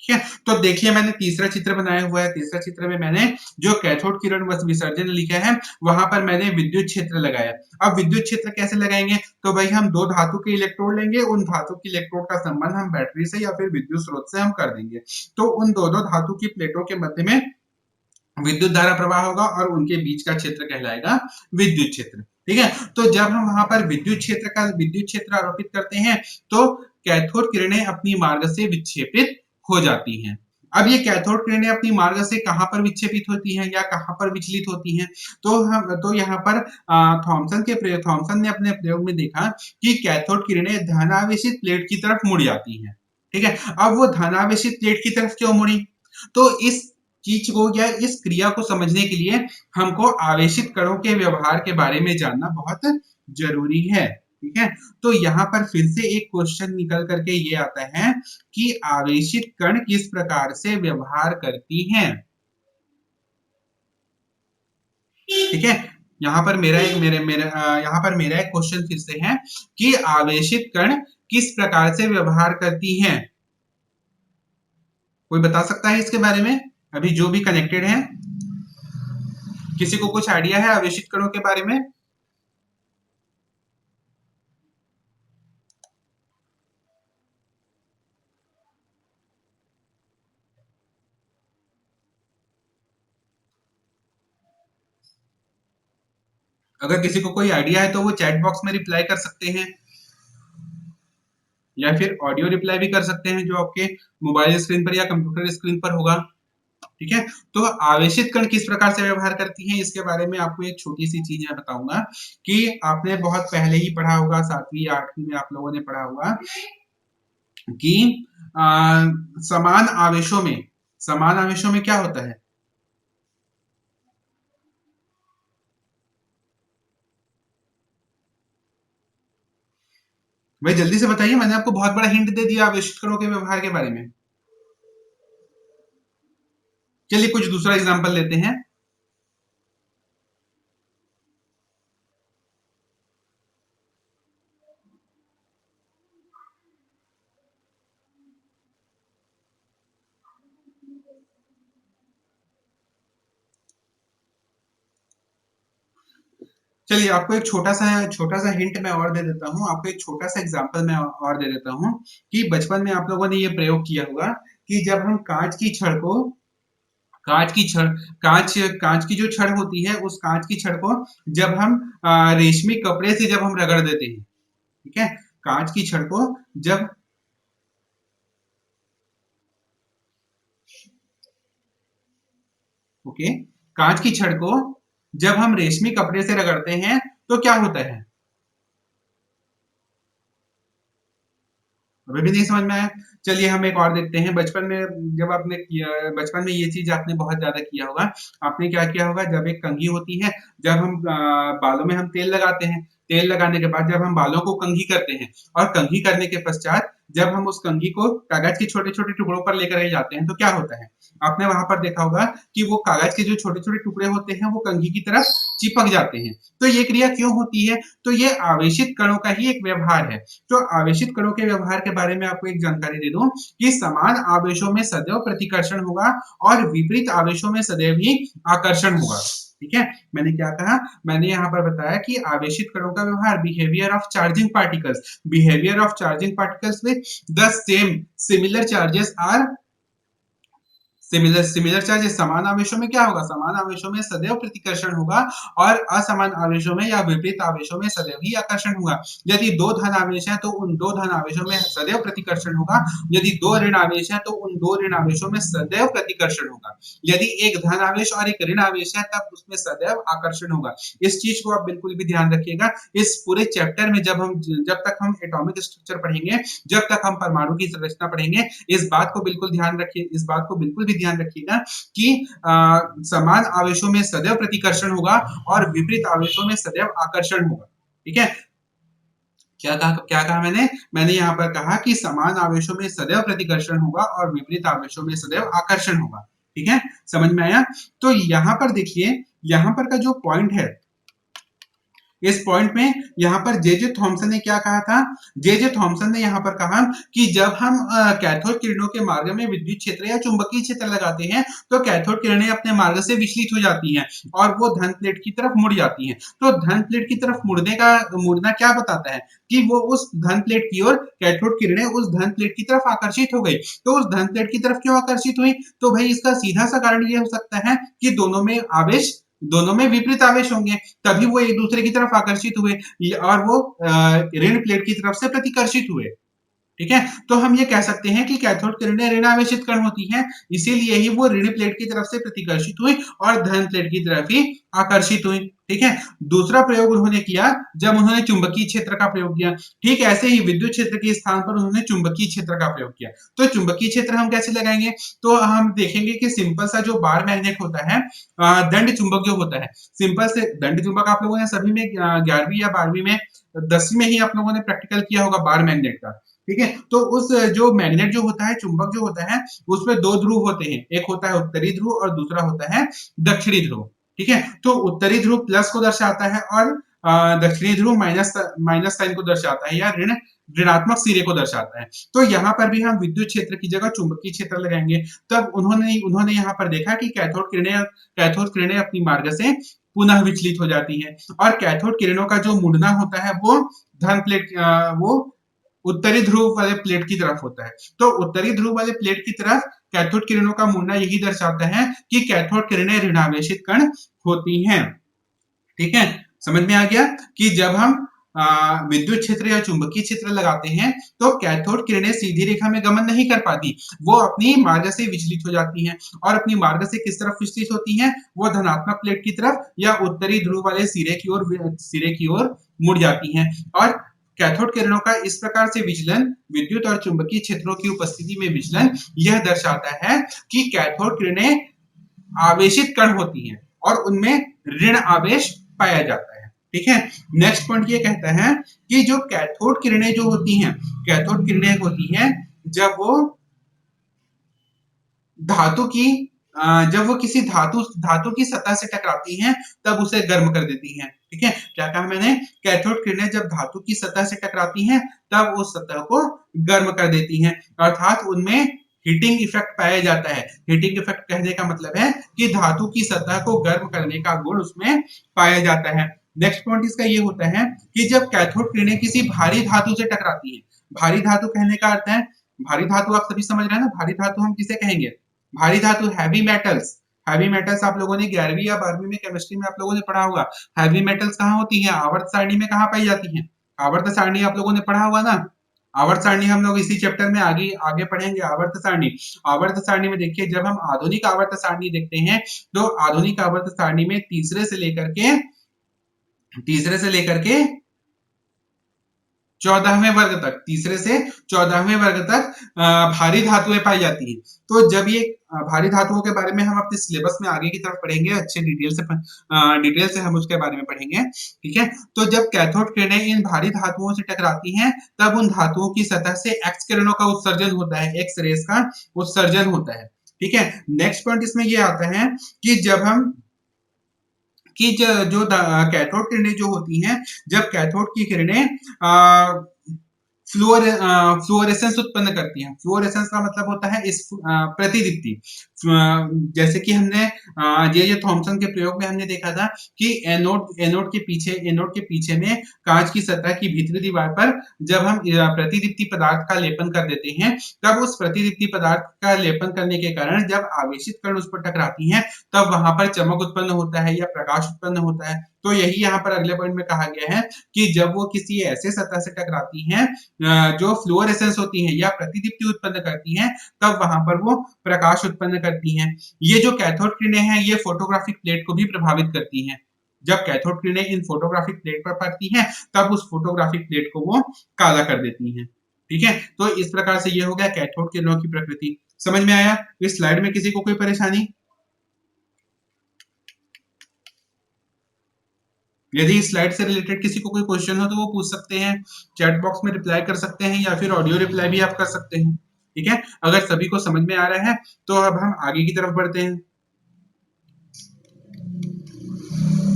A: ठीक है, तो देखिए मैंने तीसरा चित्र बनाया हुआ है। तीसरा चित्र में मैंने जो कैथोड किरण विसर्जन लिखा है वहां पर मैंने विद्युत क्षेत्र लगाया। अब विद्युत क्षेत्र कैसे लगाएंगे, तो भाई हम दो धातु के इलेक्ट्रोड लेंगे, उन धातु के इलेक्ट्रोड का संबंध हम बैटरी से या फिर विद्युत स्रोत से हम कर देंगे। तो उन दोनों धातु की प्लेटों के मध्य में विद्युत धारा प्रवाह होगा और उनके बीच का क्षेत्र कहलाएगा विद्युत क्षेत्र। ठीक है, तो जब हम वहां पर विद्युत क्षेत्र आरोपित करते हैं तो कैथोड किरणें अपनी मार्ग से विक्षेपित हो जाती हैं। अब ये कैथोड किरणें अपनी मार्ग से कहां पर विक्षेपित होती हैं या कहां पर विचलित होती हैं, तो यहाँ पर थॉमसन ने अपने प्रयोग में देखा कि कैथोड किरणें धनावेशित प्लेट की तरफ मुड़ जाती हैं। ठीक है, अब वो धनावेशित प्लेट की तरफ क्यों मुड़ी, तो इस चीज को या इस क्रिया को समझने के लिए हमको आवेशित कणों के व्यवहार के बारे में जानना बहुत जरूरी है। ठीक है, तो यहाँ पर फिर से एक क्वेश्चन निकल करके ये आता है कि आवेशित कण किस प्रकार से व्यवहार करती हैं। ठीक है, यहाँ पर मेरा एक क्वेश्चन फिर से है कि आवेशित कण किस प्रकार से व्यवहार करती हैं। कोई बता सकता है इसके बारे में, अभी जो भी कनेक्टेड है, किसी को कुछ आइडिया है आवेशित कणों के बारे में। अगर किसी को कोई आइडिया है तो वो चैट बॉक्स में रिप्लाई कर सकते हैं या फिर ऑडियो रिप्लाई भी कर सकते हैं जो आपके मोबाइल स्क्रीन पर या कंप्यूटर स्क्रीन पर होगा। ठीक है, तो आवेशित कण किस प्रकार से व्यवहार करती हैं इसके बारे में आपको एक छोटी सी चीज मैं बताऊंगा कि आपने बहुत पहले ही पढ़ा होगा, 7वीं या 8वीं में आप लोगों ने पढ़ा होगा कि समान आवेशों में क्या होता है। भाई जल्दी से बताइए, मैंने आपको बहुत बड़ा हिंट दे दिया आवेशित कणों के व्यवहार के बारे में। चलिए कुछ दूसरा एग्जांपल लेते हैं। चलिए आपको एक छोटा सा हिंट मैं और दे देता हूँ, आपको एक छोटा सा एग्जांपल मैं और दे देता हूँ कि बचपन में आप लोगों ने ये प्रयोग किया होगा कि जब हम कांच की छड़ कांच की जो छड़ होती है उस कांच की छड़ को जब हम रेशमी कपड़े से जब हम रगड़ देते हैं। ठीक है, कांच की छड़ को जब ओके, कांच की छड़ को जब हम रेशमी कपड़े से रगड़ते हैं तो क्या होता है? अभी भी नहीं समझ में आया? चलिए हम एक और देखते हैं। बचपन में जब आपने किया, बचपन में ये चीज आपने बहुत ज्यादा किया होगा। आपने क्या किया होगा, जब एक कंघी होती है, जब हम बालों में हम तेल लगाते हैं, तेल लगाने के बाद जब हम बालों को कंघी करते हैं और कंघी करने के पश्चात जब हम उस कंघी को कागज के छोटे छोटे टुकड़ों पर लेकर जाते हैं तो क्या होता है? आपने वहां पर देखा होगा कि वो कागज के जो छोटे छोटे टुकड़े होते हैं वो कंघी की तरफ चिपक जाते हैं। तो ये क्रिया क्यों होती है? तो ये आवेशित कणों का ही एक व्यवहार है। तो आवेशित कणों के व्यवहार के बारे में आपको एक जानकारी दे दूं कि समान आवेशों में सदैव प्रतिकर्षण होगा और विपरीत आवेशों में सदैव ही आकर्षण होगा। ठीक है, मैंने क्या कहा? मैंने यहाँ पर बताया कि आवेशित कणों का व्यवहार, behaviour of charging particles, behaviour of charging particles with the same similar charges are similar similar charges, समान आवेशों में क्या होगा? समान आवेशों में सदैव प्रतिकर्षण होगा और असमान आवेशों में या विपरीत आवेशों में सदैव ही आकर्षण होगा। यदि दो धन आवेश है तो उन दो धन आवेशों में सदैव प्रतिकर्षण होगा। यदि दो ऋण आवेश है तो उन दो ऋण आवेशों में सदैव प्रतिकर्षण होगा। यदि एक धन आवेश और एक ऋण आवेश है तब उसमें सदैव आकर्षण होगा। इस चीज को आप बिल्कुल भी ध्यान रखिएगा। इस पूरे चैप्टर में जब तक हम एटॉमिक स्ट्रक्चर पढ़ेंगे, जब तक हम परमाणु की संरचना पढ़ेंगे, इस बात को बिल्कुल ध्यान रखिए, इस बात को बिल्कुल भी ध्यान रखिएगा कि समान आवेशों में सदैव प्रतिकर्षण होगा और विपरीत आवेशों में सदैव आकर्षण होगा। ठीक है, क्या कहा मैंने? मैंने यहाँ पर कहा कि समान आवेशों में सदैव प्रतिकर्षण होगा और विपरीत आवेशों में सदैव आकर्षण होगा। ठीक है, समझ में आया? तो यहाँ पर देखिए, यहाँ पर का जो पॉइंट है, इस पॉइंट में यहाँ पर जे जे थॉमसन ने क्या कहा था? जे जे थॉमसन ने यहाँ पर कहा कि जब हम कैथोड किरणों के मार्ग में विद्युत क्षेत्र या चुंबकीय क्षेत्र लगाते हैं तो कैथोड किरणें अपने मार्ग से विचलित हो जाती हैं और वो धन प्लेट की तरफ मुड़ जाती हैं। तो धन प्लेट की तरफ मुड़ना क्या बताता है? कि वो उस धन प्लेट की ओर, कैथोड किरणें उस धन प्लेट की तरफ आकर्षित हो गई। तो उस धन प्लेट की तरफ क्यों आकर्षित हुई? तो भाई इसका सीधा सा कारण ये हो सकता है कि दोनों में विपरीत आवेश होंगे, तभी वो एक दूसरे की तरफ आकर्षित हुए और वो ऋण प्लेट की तरफ से प्रतिकर्षित हुए। ठीक है, तो हम ये कह सकते हैं कि कैथोड किरणें ऋण आवेशित कण होती हैं, इसीलिए ही वो ऋण प्लेट की तरफ से प्रतिकर्षित हुई और धन प्लेट की तरफ ही आकर्षित हुई। ठीक है, दूसरा प्रयोग उन्होंने किया जब उन्होंने चुंबकीय क्षेत्र का प्रयोग किया। ठीक ऐसे ही विद्युत क्षेत्र के स्थान पर उन्होंने चुंबकीय क्षेत्र का प्रयोग किया। तो चुंबकीय क्षेत्र हम कैसे लगाएंगे? तो हम देखेंगे कि सिंपल सा जो बार मैग्नेट होता है, दंड चुंबक जो होता है, सिंपल से दंड चुंबक आप लोगों ने सभी में 11वीं या 12वीं में, 10वीं में ही आप लोगों ने प्रैक्टिकल किया होगा बार मैग्नेट का। ठीक है, तो उस जो मैग्नेट जो होता है, चुंबक जो होता है, उसमें दो ध्रुव होते हैं, एक होता है उत्तरी ध्रुव और दूसरा होता है दक्षिणी ध्रुव। ठीक है, तो उत्तरी ध्रुव प्लस को दर्शाता है और दक्षिणी ध्रुव माइनस माइनस साइन को दर्शाता है या ऋणात्मक सिरे को दर्शाता है। तो यहाँ पर भी हम विद्युत क्षेत्र की जगह चुंबकीय क्षेत्र लगाएंगे। तब उन्होंने यहाँ पर देखा कि कैथोड किरणें अपनी मार्ग से पुनः विचलित हो जाती हैं और कैथोड किरणों का जो मुड़ना होता है वो धन प्लेट वो उत्तरी ध्रुव वाले प्लेट की तरफ होता है। तो उत्तरी ध्रुव वाले प्लेट की तरफ कैथोड किरणों का मुड़ना यही दर्शाता है कि कैथोड किरणें ऋणावेशित कण होती हैं। ठीक है, समझ में आ गया कि जब हम विद्युत क्षेत्र या चुंबकीय क्षेत्र लगाते हैं तो कैथोड किरणें सीधी रेखा में गमन नहीं कर पाती, वो अपनी मार्ग से विचलित हो जाती हैं और अपनी मार्ग से किस तरफ विचलित होती हैं? वो धनात्मक प्लेट की तरफ या उत्तरी ध्रुव वाले सिरे की ओर मुड़ जाती हैं। और कैथोड किरणों का इस प्रकार से विचलन, विद्युत और चुंबकीय क्षेत्रों की उपस्थिति में विचलन, यह दर्शाता है कि कैथोड किरणें आवेशित कण होती हैं और उनमें ऋण आवेश पाया जाता है। ठीक है, नेक्स्ट पॉइंट ये कहता है कि जो कैथोड किरणें जो होती हैं, कैथोड किरणें होती हैं जब वो धातु की जब वो किसी धातु की सतह से टकराती हैं तब उसे गर्म कर देती हैं। ठीक है, क्या कहा मैंने? कैथोड किरणें जब धातु की सतह से टकराती हैं तब उस सतह को गर्म कर देती हैं, अर्थात उनमें हीटिंग इफेक्ट पाया जाता है। हीटिंग इफेक्ट कहने का मतलब है कि धातु की सतह को गर्म करने का गुण उसमें पाया जाता है। नेक्स्ट पॉइंट इसका ये होता है कि जब कैथोड किरणें किसी भारी धातु से टकराती हैं, भारी धातु कहने का अर्थ है, भारी धातु आप सभी समझ रहे हैं ना, भारी धातु हम किसे कहेंगे? भारी धातु हैवी मेटल्स। हैवी मेटल्स आप लोगों ने 11वीं या 12वीं में केमिस्ट्री में आप लोगों ने पढ़ा होगा। हैवी मेटल्स कहाँ होती हैं? आवर्त सारणी में कहाँ पाई जाती हैं? आवर्त सारणी आप लोगों ने पढ़ा होगा ना, आवर्त सारणी हम लोग इसी चैप्टर में आगे आगे पढ़ेंगे। आवर्त सारणी में देखिए, जब हम आधुनिक आवर्त सारणी देखते हैं तो आधुनिक आवर्त सारणी में तीसरे से लेकर के 14वें वर्ग तक, तीसरे से 14वें वर्ग तक भारी धातुएं पाई जाती हैं। तो जब ये भारी धातुओं के बारे में हम अपने सिलेबस में आगे की तरफ पढ़ेंगे, अच्छे डिटेल से हम उसके बारे में पढ़ेंगे, ठीक है। तो जब कैथोड किरणें इन भारी धातुओं से टकराती हैं, तब उन धातुओं की सतह से एक्स किरणों का उत्सर्जन होता है, एक्स रेज का उत्सर्जन होता है, ठीक है। नेक्स्ट पॉइंट इसमें ये आता है कि जब हम जो कैथोड किरणें जो होती हैं, जब कैथोड की किरणें फ्लोरेसेंस उत्पन्न करती हैं। फ्लोरेसेंस का मतलब होता है इस प्रतिदीप्ति। जैसे कि हमने जे थॉमसन के प्रयोग में हमने देखा था कि एनोड के पीछे में कांच की सतह की भीतरी दीवार पर जब हम प्रतिदीप्ति पदार्थ का लेपन कर देते हैं, तब उस प्रतिदीप्ति पदार्थ का लेपन करने के कारण जब आवेशित कण उस पर टकराती हैं, तब वहां पर चमक उत्पन्न होता है या प्रकाश उत्पन्न होता है। तो यही यहाँ पर अगले पॉइंट में कहा गया है कि जब वो किसी ऐसे सतह से टकराती हैं जो फ्लोरेसेंस होती हैं या प्रतिदीप्ति उत्पन्न करती हैं, तब वहां पर वो प्रकाश उत्पन्न करती हैं। ये जो कैथोड किरणें हैं, ये फोटोग्राफिक प्लेट को भी प्रभावित करती हैं। जब कैथोड किरणें इन फोटोग्राफिक प्लेट पर पड़ती हैं, तब उस फोटोग्राफिक प्लेट को वो काला कर देती हैं, ठीक है। तो इस प्रकार से ये हो गया कैथोड किरणों की प्रकृति। समझ में आया? इस स्लाइड में किसी को कोई परेशानी? यदि इस स्लाइड से रिलेटेड किसी को कोई क्वेश्चन हो तो वो पूछ सकते हैं, चैट बॉक्स में रिप्लाई कर सकते हैं या फिर ऑडियो रिप्लाई भी आप कर सकते हैं, ठीक है। अगर सभी को समझ में आ रहा है तो अब हम आगे की तरफ बढ़ते हैं,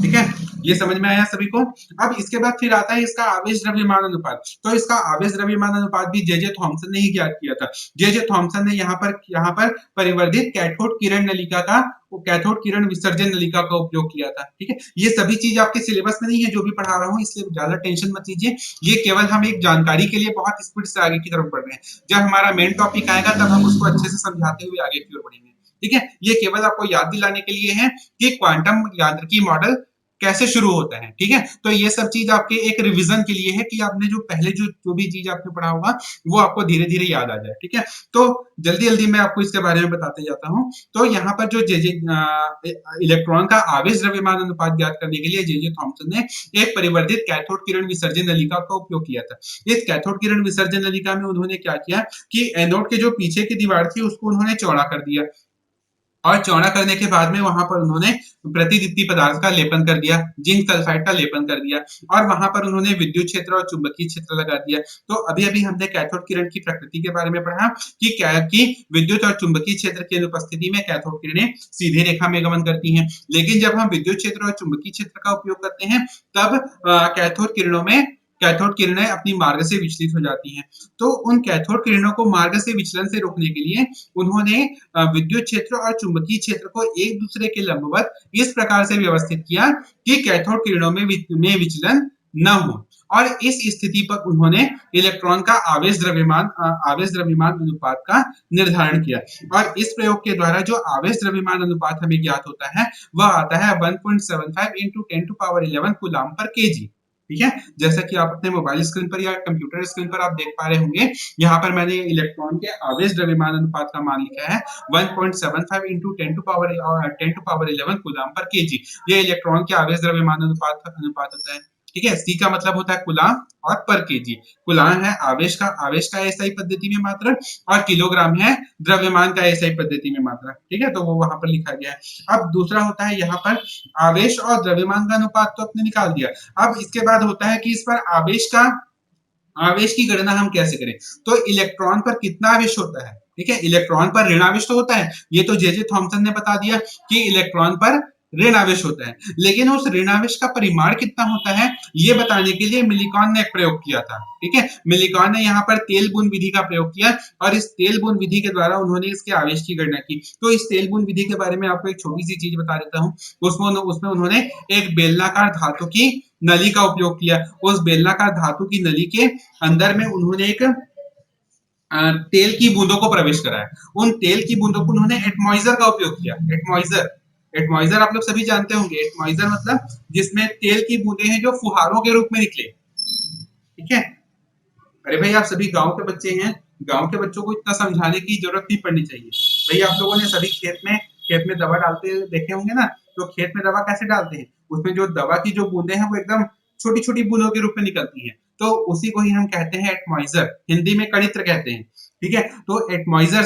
A: ठीक है। ये समझ में आया सभी को? अब इसके बाद फिर आता है इसका आवेश द्रव्यमान अनुपात। तो इसका आवेश द्रव्यमान अनुपात भी जे थॉमसन ने ही ज्ञात किया था। जे थॉमसन ने यहाँ पर परिवर्धित कैथोड किरण नलिका का कैथोड किरण विसर्जन नलिका का उपयोग किया था, ठीक है। ये सभी चीज आपके सिलेबस में नहीं है जो भी पढ़ा रहा हूँ, इसलिए ज्यादा टेंशन मत लीजिए। ये केवल हम एक जानकारी के लिए बहुत स्पीड से आगे की तरफ बढ़ रहे हैं। जब हमारा मेन टॉपिक आएगा तब हम उसको अच्छे से समझाते हुए आगे की ओर बढ़ेंगे, ठीक है। ये केवल आपको याद दिलाने के लिए है कि क्वांटम यांत्रिकी मॉडल कैसे शुरू होता है, ठीक है। तो ये सब चीज आपके एक रिवीजन के लिए है कि आपने जो पहले जो भी चीज आपने पढ़ा होगा वो आपको धीरे धीरे याद आ जाए, ठीक है। तो जल्दी जल्दी मैं आपको इसके बारे में बताते जाता हूँ। तो यहाँ पर जो इलेक्ट्रॉन का आवेश द्रव्यमान अनुपात ज्ञात करने के लिए जे थॉमसन ने एक परिवर्धित कैथोड किरण विसर्जन नलिका का उपयोग किया था। इस कैथोड किरण विसर्जन नलिका में उन्होंने क्या किया कि एनोड के जो पीछे की दीवार थी उसको उन्होंने चौड़ा कर दिया, और चौड़ा करने के बाद में वहां पर उन्होंने प्रतिदीप्ति पदार्थ का लेपन कर दिया, जिंक सल्फाइड का लेपन कर दिया, और वहां पर उन्होंने विद्युत क्षेत्र और चुंबकीय क्षेत्र लगा दिया। तो अभी अभी हमने कैथोड किरण की प्रकृति के बारे में पढ़ा कि क्या कि विद्युत और चुंबकीय क्षेत्र की अनुपस्थिति में कैथोड किरणें सीधे रेखा में गमन करती हैं, लेकिन जब हम विद्युत क्षेत्र और चुंबकीय क्षेत्र का उपयोग करते हैं तब कैथोड किरणें अपनी मार्ग से विचलित हो जाती हैं। तो उन कैथोड किरणों को मार्ग से विचलन से रोकने के लिए उन्होंने विद्युत क्षेत्र और चुंबकीय क्षेत्र को एक दूसरे के लंबवत इस प्रकार से व्यवस्थित किया कि कैथोड किरणों में विचलन न हो, और इस स्थिति पर उन्होंने इलेक्ट्रॉन का आवेश द्रव्यमान अनुपात का निर्धारण किया। और इस प्रयोग के द्वारा जो आवेश द्रव्यमान अनुपात हमें ज्ञात होता है वह आता है 1.75 into 10⁻11 कूलम पर केजी, ठीक है। जैसा कि आप अपने मोबाइल स्क्रीन पर या कंप्यूटर स्क्रीन पर आप देख पा रहे होंगे, यहाँ पर मैंने इलेक्ट्रॉन के आवेश द्रव्यमान अनुपात का मान लिखा है 1.75 into 10⁻11 कूलम पर केजी। ये इलेक्ट्रॉन के आवेश द्रव्यमान अनुपात होता है, ठीक है। सी का मतलब होता है कूलम और पर केजी। कूलम है आवेश का एसआई पद्धति में मात्रा, और किलोग्राम है द्रव्यमान का एसआई पद्धति में मात्रा, ठीक है। तो वो वहां पर लिखा गया है। अब दूसरा होता है यहाँ पर आवेश और द्रव्यमान का अनुपात तो आपने निकाल दिया। अब इसके बाद होता है कि इस पर आवेश की गणना हम कैसे करें। तो इलेक्ट्रॉन पर कितना आवेश होता है, ठीक है। इलेक्ट्रॉन पर ऋण आवेश तो होता है, ये तो जे थॉमसन ने बता दिया कि इलेक्ट्रॉन पर ऋण आवेश होता है, लेकिन उस ऋण आवेश का परिमाण कितना होता है ये बताने के लिए मिलिकॉन ने एक प्रयोग किया था, ठीक है। मिलिकॉन ने यहाँ पर तेल बूंद विधि का प्रयोग किया, और इस तेल बूंद विधि के द्वारा उन्होंने इसके आवेश की गणना की। तो इस तेल बूंद विधि के बारे में आपको एक छोटी सी चीज बता देता हूँ। उसमें उन्होंने एक बेलनाकार धातु की नली का उपयोग किया। उस बेलनाकार धातु की नली के अंदर में उन्होंने एक तेल की बूंदों को प्रवेश कराया। उन तेल की बूंदों को उन्होंने एटमॉइजर का उपयोग किया। एटमॉइजर आप लोग सभी जानते होंगे। एटमॉइजर मतलब जिसमें तेल की बूंदें हैं जो फुहारों के रूप में निकले, ठीक है। अरे भाई आप सभी गांव के बच्चे हैं, गांव के बच्चों को इतना समझाने की जरूरत नहीं पड़नी चाहिए। भाई आप लोगों ने सभी खेत में दवा डालते देखे होंगे ना, तो खेत में दवा कैसे डालते हैं, उसमें जो दवा की जो बूंदे हैं वो एकदम छोटी छोटी बूंदों के रूप में निकलती हैं, तो उसी को ही हम कहते हैं एटमॉइजर, हिंदी में कणित्र कहते हैं। ठीक है, तो एटमॉइजर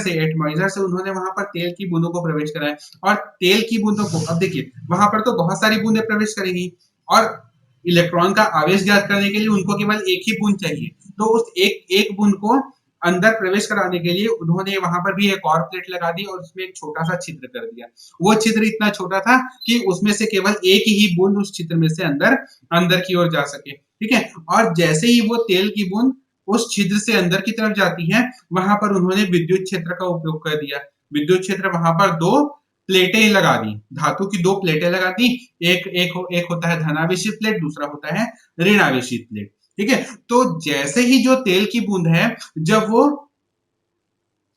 A: से उन्होंने वहां पर तेल की बूंदों को प्रवेश कराया, और तेल की बूंदों को, अब देखिए वहां पर तो बहुत सारी बूंदें प्रवेश करेंगी, और इलेक्ट्रॉन का आवेश ज्ञात करने के लिए उनको केवल एक ही बूंद चाहिए, तो उस एक एक बूंद को अंदर प्रवेश कराने के लिए उन्होंने वहां पर भी एक और प्लेट लगा दी और उसमें एक छोटा सा छिद्र कर दिया। वो छिद्र इतना छोटा था कि उसमें से केवल एक ही बूंद उस छिद्र में से अंदर अंदर की ओर जा सके। ठीक है, और जैसे ही वो तेल की बूंद उस छिद्र से अंदर की तरफ जाती है, वहां पर उन्होंने विद्युत क्षेत्र का उपयोग कर दिया। विद्युत क्षेत्र वहां पर दो प्लेटें लगा दी, धातु की दो प्लेटें लगा दी, एक होता है धनावेशित प्लेट, दूसरा होता है ऋणावेशित प्लेट। ठीक है, तो जैसे ही जो तेल की बूंद है, जब वो,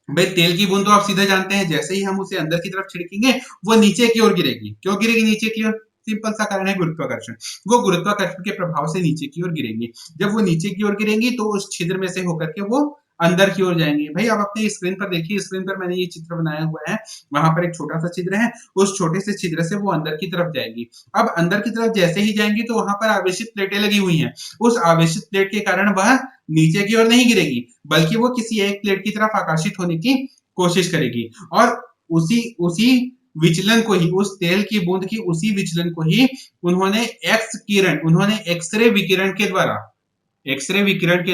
A: भाई तेल की बूंद तो आप सीधे जानते हैं, जैसे ही हम उसे अंदर की तरफ छिड़केंगे वो नीचे की ओर गिरेगी। क्यों गिरेगी नीचे की ओर? सिंपल सा कारण है गुरुत्वाकर्षण। वो गुरुत्वाकर्षण के प्रभाव से नीचे की ओर गिरेंगी। जब वो नीचे की ओर गिरेंगी तो उस छिद्र में से होकर के वो अंदर की ओर जाएंगे। भाई आप अपने स्क्रीन पर देखिए, स्क्रीन पर मैंने ये चित्र बनाया हुआ है, वहां पर एक छोटा सा छिद्र है, उस छोटे से छिद्र से वो अंदर की तरफ जाएगी। अब अंदर की तरफ जैसे ही जाएंगी तो वहां पर आवेशित प्लेटें लगी हुई हैं, उस आवेशित प्लेट के कारण वह नीचे की ओर नहीं गिरेगी, बल्कि वो किसी एक प्लेट की तरफ आकर्षित होने की कोशिश करेगी, और उसी उसी विचलन को ही, उस तेल की बूंद की उसी विचलन को ही उन्होंने एक्सरे विकिरण के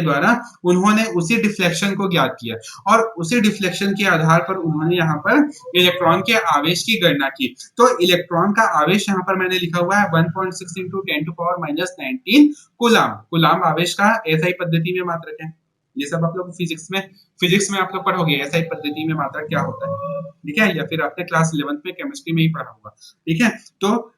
A: द्वारा उन्होंने उसी डिफ्लेक्शन को ज्ञात किया, और उसी डिफ्लेक्शन के आधार पर उन्होंने यहाँ पर इलेक्ट्रॉन के आवेश की गणना की। तो इलेक्ट्रॉन का आवेश यहाँ पर मैंने लिखा हुआ है 1.6 इंटू 10⁻⁻19 कूलाम। कूलाम आवेश का एसआई पद्धति में मात्रक है। ये सब आप लोग फिजिक्स में आप लोग पढ़ोगे एसआई पद्धति में मात्रक क्या होता है, ठीक है, या फिर आपने क्लास 11th में केमिस्ट्री में ही पढ़ा होगा। ठीक है, तो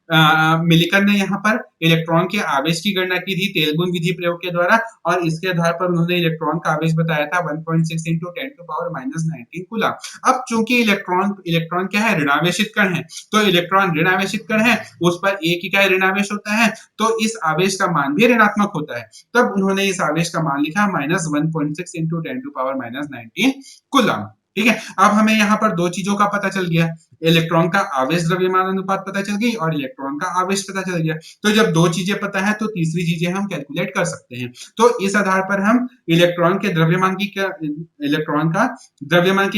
A: मिलिकन ने यहाँ पर इलेक्ट्रॉन के आवेश की गणना की थी तेल बूंद विधि प्रयोग के द्वारा, और इसके आधार पर उन्होंने इलेक्ट्रॉन का आवेश बताया था 1.6 इंटू 10⁻⁻19 कूलम। अब चूंकि इलेक्ट्रॉन क्या है, ऋणावेशित कण है, तो इलेक्ट्रॉन ऋणावेशित कण है, उस पर एक इकाई ऋणावेश होता है, तो इस आवेश का मान भी ऋणात्मक होता है। तब उन्होंने इस आवेश का मान लिखा -1.6 इंटू 10⁻⁻19 कूलम। ठीक है, अब हमें यहाँ पर दो चीजों का पता चल गया, इलेक्ट्रॉन का आवेश द्रव्यमान अनुपात पता चल गई और इलेक्ट्रॉन का आवेश पता चल गया। तो जब दो चीजें पता है तो तीसरी चीजें हम कैलकुलेट कर सकते हैं। तो इस आधार पर हम इलेक्ट्रॉन का द्रव्यमान की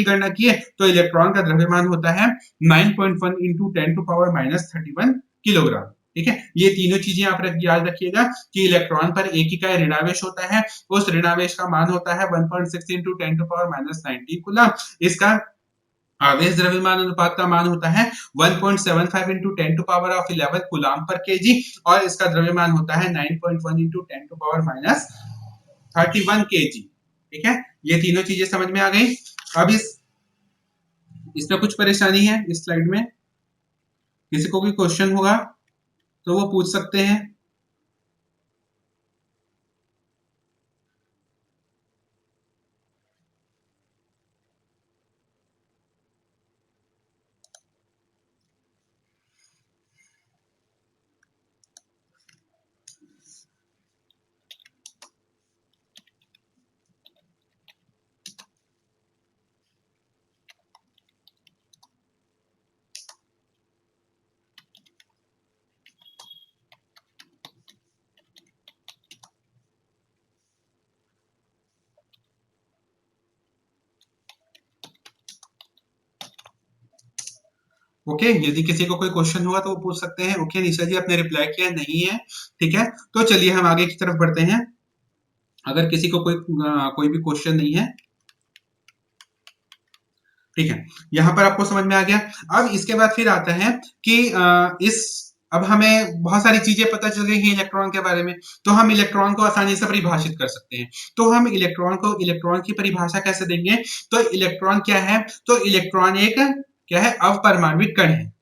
A: गणना किए, तो इलेक्ट्रॉन का द्रव्यमान होता है 9.1 इंटू 10⁻31 किलोग्राम। ठीक है, ये तीनों चीजें आप याद रखिएगा कि इलेक्ट्रॉन पर एक इकाई ऋणावेश होता है, उस ऋणावेश का मान होता है 1.6 इंटू 10⁻⁻19 कूलम। इसका आवेश द्रव्यमान अनुपात का मान होता है 1.75 इंटू 10⁻11 कूलम पर केजी, और इसका द्रव्यमान होता है 9.1 इंटू 10⁻31 केजी। ठीक है, ये तीनों चीजें समझ में आ गई। अब इसमें कुछ परेशानी है इस स्लाइड में, किसी को भी क्वेश्चन होगा तो वो पूछ सकते हैं। ओके, यदि किसी को कोई क्वेश्चन हुआ तो वो पूछ सकते हैं। ओके निशा जी, आपने रिप्लाई किया नहीं है, ठीक है, तो चलिए हम आगे की तरफ बढ़ते हैं। अगर किसी को कोई भी क्वेश्चन नहीं है, ठीक है, यहाँ पर आपको समझ में आ गया। अब इसके बाद फिर आता है कि अब हमें बहुत सारी चीजें पता चल गई हैं इलेक्ट्रॉन के बारे में, तो हम इलेक्ट्रॉन को आसानी से परिभाषित कर सकते हैं। तो हम इलेक्ट्रॉन की परिभाषा कैसे देंगे? तो इलेक्ट्रॉन क्या है? तो इलेक्ट्रॉन एक क्या है, अवपरमाणविक कण है।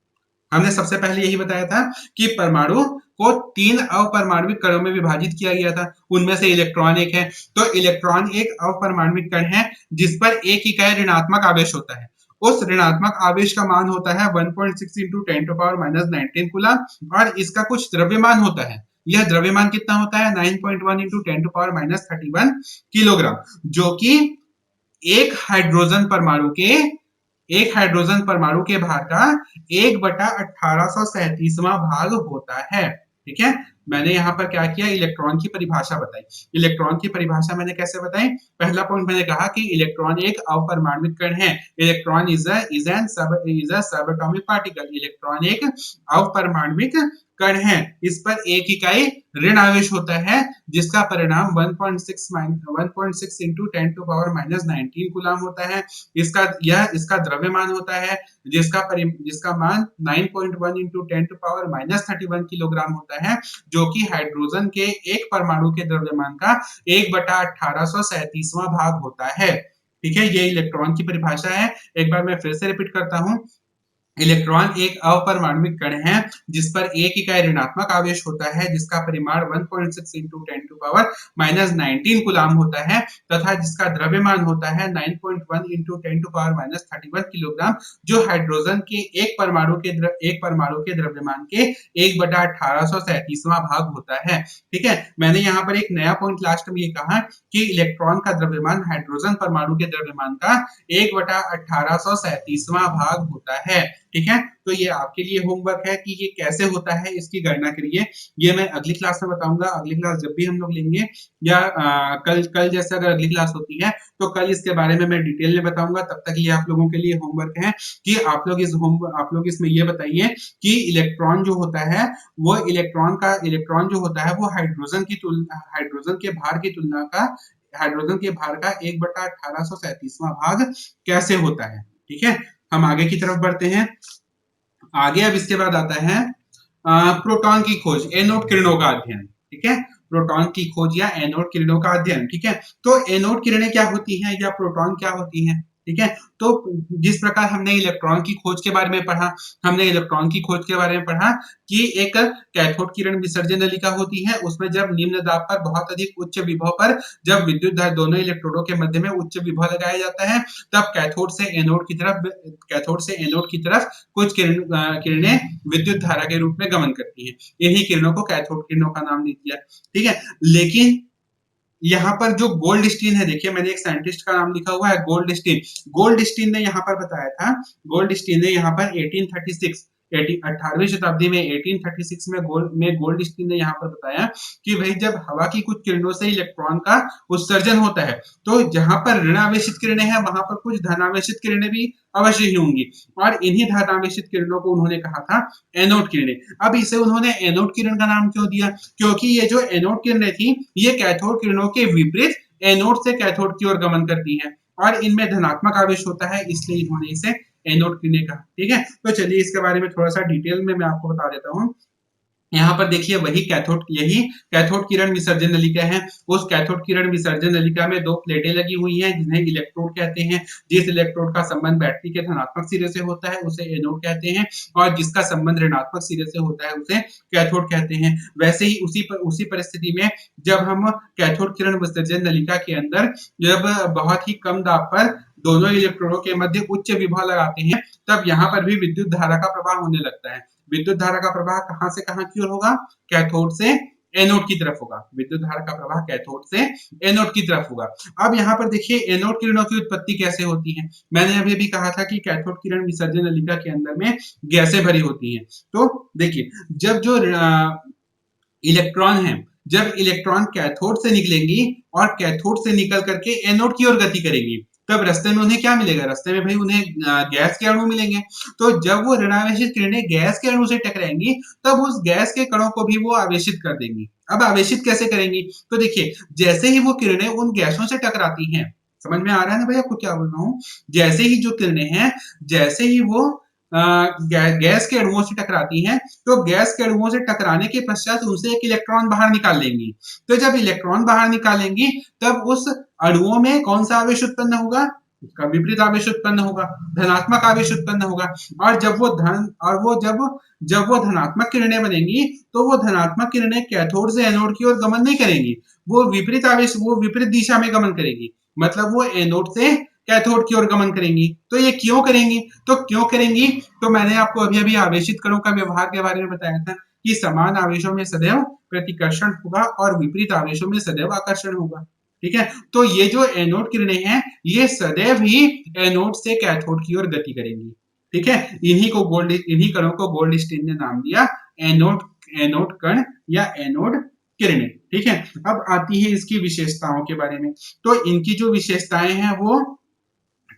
A: हमने सबसे पहले यही बताया था कि परमाणु को 3 अवपरमाणविक कणों में विभाजित किया गया था, उनमें से इलेक्ट्रॉन एक है। तो इलेक्ट्रॉन एक अवपरमाणविक कण है जिस पर एक इकाई ऋणात्मक आवेश होता है। उस ऋणात्मक आवेश का मान होता है 1.6 इंटू 10⁻⁻19 कूलम, और इसका कुछ द्रव्यमान होता है यह द्रव्यमान कितना होता है 9.1 into 10 to power minus 31 kilogram, जो कि एक हाइड्रोजन परमाणु के भार का 1/1837वां भाग होता है। ठीक है, मैंने यहाँ पर क्या किया, इलेक्ट्रॉन की परिभाषा बताई। इलेक्ट्रॉन की परिभाषा मैंने कैसे बताई, पहला पॉइंट मैंने कहा कि इलेक्ट्रॉन एक अवपरमाणुक कण है। इलेक्ट्रॉन इज अ सब एटॉमिक पार्टिकल। इलेक्ट्रॉन एक अवपरमाणुक कण है, इस पर एक इकाई ऋण आवेश होता है, जिसका परिणाम 1.6 into 10 to power minus 19 coulomb होता है। इसका द्रव्यमान होता है, जिसका मान 9.1 into 10 to power minus 31 kilogram होता है, जो कि हाइड्रोजन के एक परमाणु के द्रव्यमान का 1/1837वां भाग होता है। ठीक है, ये इलेक्ट्रॉन की परिभाषा है। एक बार मैं फिर से रिपीट करता हूं, इलेक्ट्रॉन एक अवपरमाणुक कण है, जिस पर एक इकाई ऋणात्मक आवेश होता है, जिसका परिमाण 1.6 into 10 to power minus 19 coulomb होता है, तथा जिसका द्रव्यमान होता है 9.1 into 10 to power minus 31 kilogram, जो हाइड्रोजन के एक परमाणु के द्रव्यमान के 1/1837वां भाग होता है। ठीक है, मैंने यहाँ पर एक नया पॉइंट लास्ट में ये कहा कि इलेक्ट्रॉन का द्रव्यमान हाइड्रोजन परमाणु के द्रव्यमान का 1/1837वां भाग होता है। ठीक है, तो ये आपके लिए होमवर्क है कि ये कैसे होता है, इसकी गणना करिए। ये मैं अगली क्लास में बताऊंगा। अगली क्लास जब भी हम लोग लेंगे, या कल जैसे अगर अगली क्लास होती है तो कल इसके बारे में मैं डिटेल में बताऊंगा। तब तक ये आप लोगों के लिए होमवर्क है कि आप लोग इसमें ये बताइए कि इलेक्ट्रॉन जो होता है वो इलेक्ट्रॉन जो होता है वो हाइड्रोजन के भार का 1/1837वां भाग कैसे होता है। ठीक है, हम आगे की तरफ बढ़ते हैं। आगे अब इसके बाद आता है प्रोटॉन की खोज, एनोड किरणों का अध्ययन। ठीक है, प्रोटॉन की खोज या एनोड किरणों का अध्ययन। ठीक है, तो एनोड किरणें क्या होती हैं या प्रोटॉन क्या होती हैं। ठीक है, तो जिस प्रकार हमने इलेक्ट्रॉन की खोज के बारे में पढ़ा, कि एक कैथोड किरण विसर्जन नलिका होती है, उसमें जब निम्न दाब पर बहुत अधिक उच्च विभव पर जब विद्युत धारा दोनों इलेक्ट्रोडों के मध्य में उच्च विभव लगाया जाता है, तब कैथोड से एनोड की तरफ कुछ किरणें विद्युत धारा के रूप में गमन करती हैं। यही किरणों को कैथोड किरणों का नाम दे दिया। ठीक है, लेकिन यहाँ पर जो गोल्डस्टीन है, देखिए मैंने एक साइंटिस्ट का नाम लिखा हुआ है, गोल्डस्टीन ने यहाँ पर बताया था, गोल्डस्टीन ने यहाँ पर 18वीं शताब्दी में 1836 में गोल्डस्टीन ने यहाँ पर बताया कि भाई जब हवा की कुछ किरणों से इलेक्ट्रॉन का उत्सर्जन होता है, तो जहां पर ऋण आवेशित किरणें हैं वहां पर कुछ धनावेशित किरणें भी अवश्य ही होंगी, और इन्हीं धनावेशित किरणों को उन्होंने कहा था एनोड किरणें। अब इसे उन्होंने एनोड किरण का नाम क्यों दिया, क्योंकि ये जो एनोड किरणें थी ये कैथोड किरणों के विपरीत एनोड से कैथोड की ओर गमन करती हैं, और इनमें धनात्मक आवेश होता है, इसलिए इन्होंने इसे एनोड किरणें कहा। ठीक है, तो चलिए इसके बारे में थोड़ा सा डिटेल में मैं आपको बता देता हूँ। यहाँ पर देखिए यही कैथोड किरण विसर्जन नलिका है। उस कैथोड किरण विसर्जन नलिका में दो प्लेटें लगी हुई हैं, जिन्हें इलेक्ट्रोड कहते हैं। जिस इलेक्ट्रोड का संबंध बैटरी के धनात्मक सिरे से होता है उसे एनोड कहते हैं, और जिसका संबंध ऋणात्मक सिरे से होता है उसे कैथोड कहते हैं। वैसे ही उसी परिस्थिति में जब हम कैथोड किरण विसर्जन नलिका के अंदर जब बहुत ही कम दाब पर दोनों इलेक्ट्रोडों के मध्य उच्च विभव लगाते हैं, तब यहाँ पर भी विद्युत धारा का प्रवाह होने लगता है। विद्युत धारा का प्रवाह कहां से कहां की ओर होगा, कैथोड से एनोड की तरफ होगा। विद्युत धारा का प्रवाह कैथोड से एनोड की तरफ होगा। अब यहाँ पर देखिए एनोड किरणों की उत्पत्ति कैसे होती है। मैंने अभी भी कहा था कि कैथोड किरण विसर्जन नलिका के अंदर में गैसें भरी होती हैं। तो देखिए जब जो इलेक्ट्रॉन है, जब इलेक्ट्रॉन कैथोड से निकलेंगी और कैथोड से निकल करके एनोड की ओर गति करेंगी, तब रास्ते में उन्हें क्या मिलेगा, रास्ते में भाई उन्हें गैस के अणु मिलेंगे। तो जब वो ऋणावेशित किरणें गैस के अणु से टकराएंगी, तब उस गैस के कणों को भी वो आवेशित कर देंगी। अब आवेशित कैसे करेंगी, तो देखिए जैसे ही वो किरणें उन गैसों से टकराती हैं, समझ में आ रहा है ना भाई आपको क्या बोल रहा हूँ, जैसे ही जो किरणें हैं, जैसे ही वो गैस के अणुओं से टकराती हैं, तो गैस के अणुओं से टकराने के पश्चात उनसे एक इलेक्ट्रॉन बाहर निकाल लेंगी। तो जब इलेक्ट्रॉन बाहर निकालेंगी, तब उस अणुओं में कौन सा आवेश उत्पन्न होगा, उसका विपरीत आवेश उत्पन्न होगा, धनात्मक आवेश उत्पन्न होगा। और जब वो धनात्मक किरणें बनेंगी, तो वो धनात्मक किरणें कैथोड से एनोड की ओर गमन नहीं करेंगी, वो विपरीत दिशा में गमन करेंगी। मतलब वो एनोड से कैथोड की ओर गमन करेंगी। तो ये क्यों करेंगी, तो मैंने आपको अभी आवेशित कणों का व्यवहार के बारे में बताया था कि समान आवेशों में सदैव प्रतिकर्षण होगा और विपरीत आवेशों में सदैव आकर्षण होगा। ठीक है, तो ये जो एनोड किरणें हैं ये सदैव ही एनोड से कैथोड की ओर गति करेंगी। ठीक है, इन्हीं कणों को गोल्डस्टीन ने नाम दिया एनोड एनोड कण या एनोड किरणें। ठीक है, अब आती है इसकी विशेषताओं के बारे में। तो इनकी जो विशेषताएं हैं वो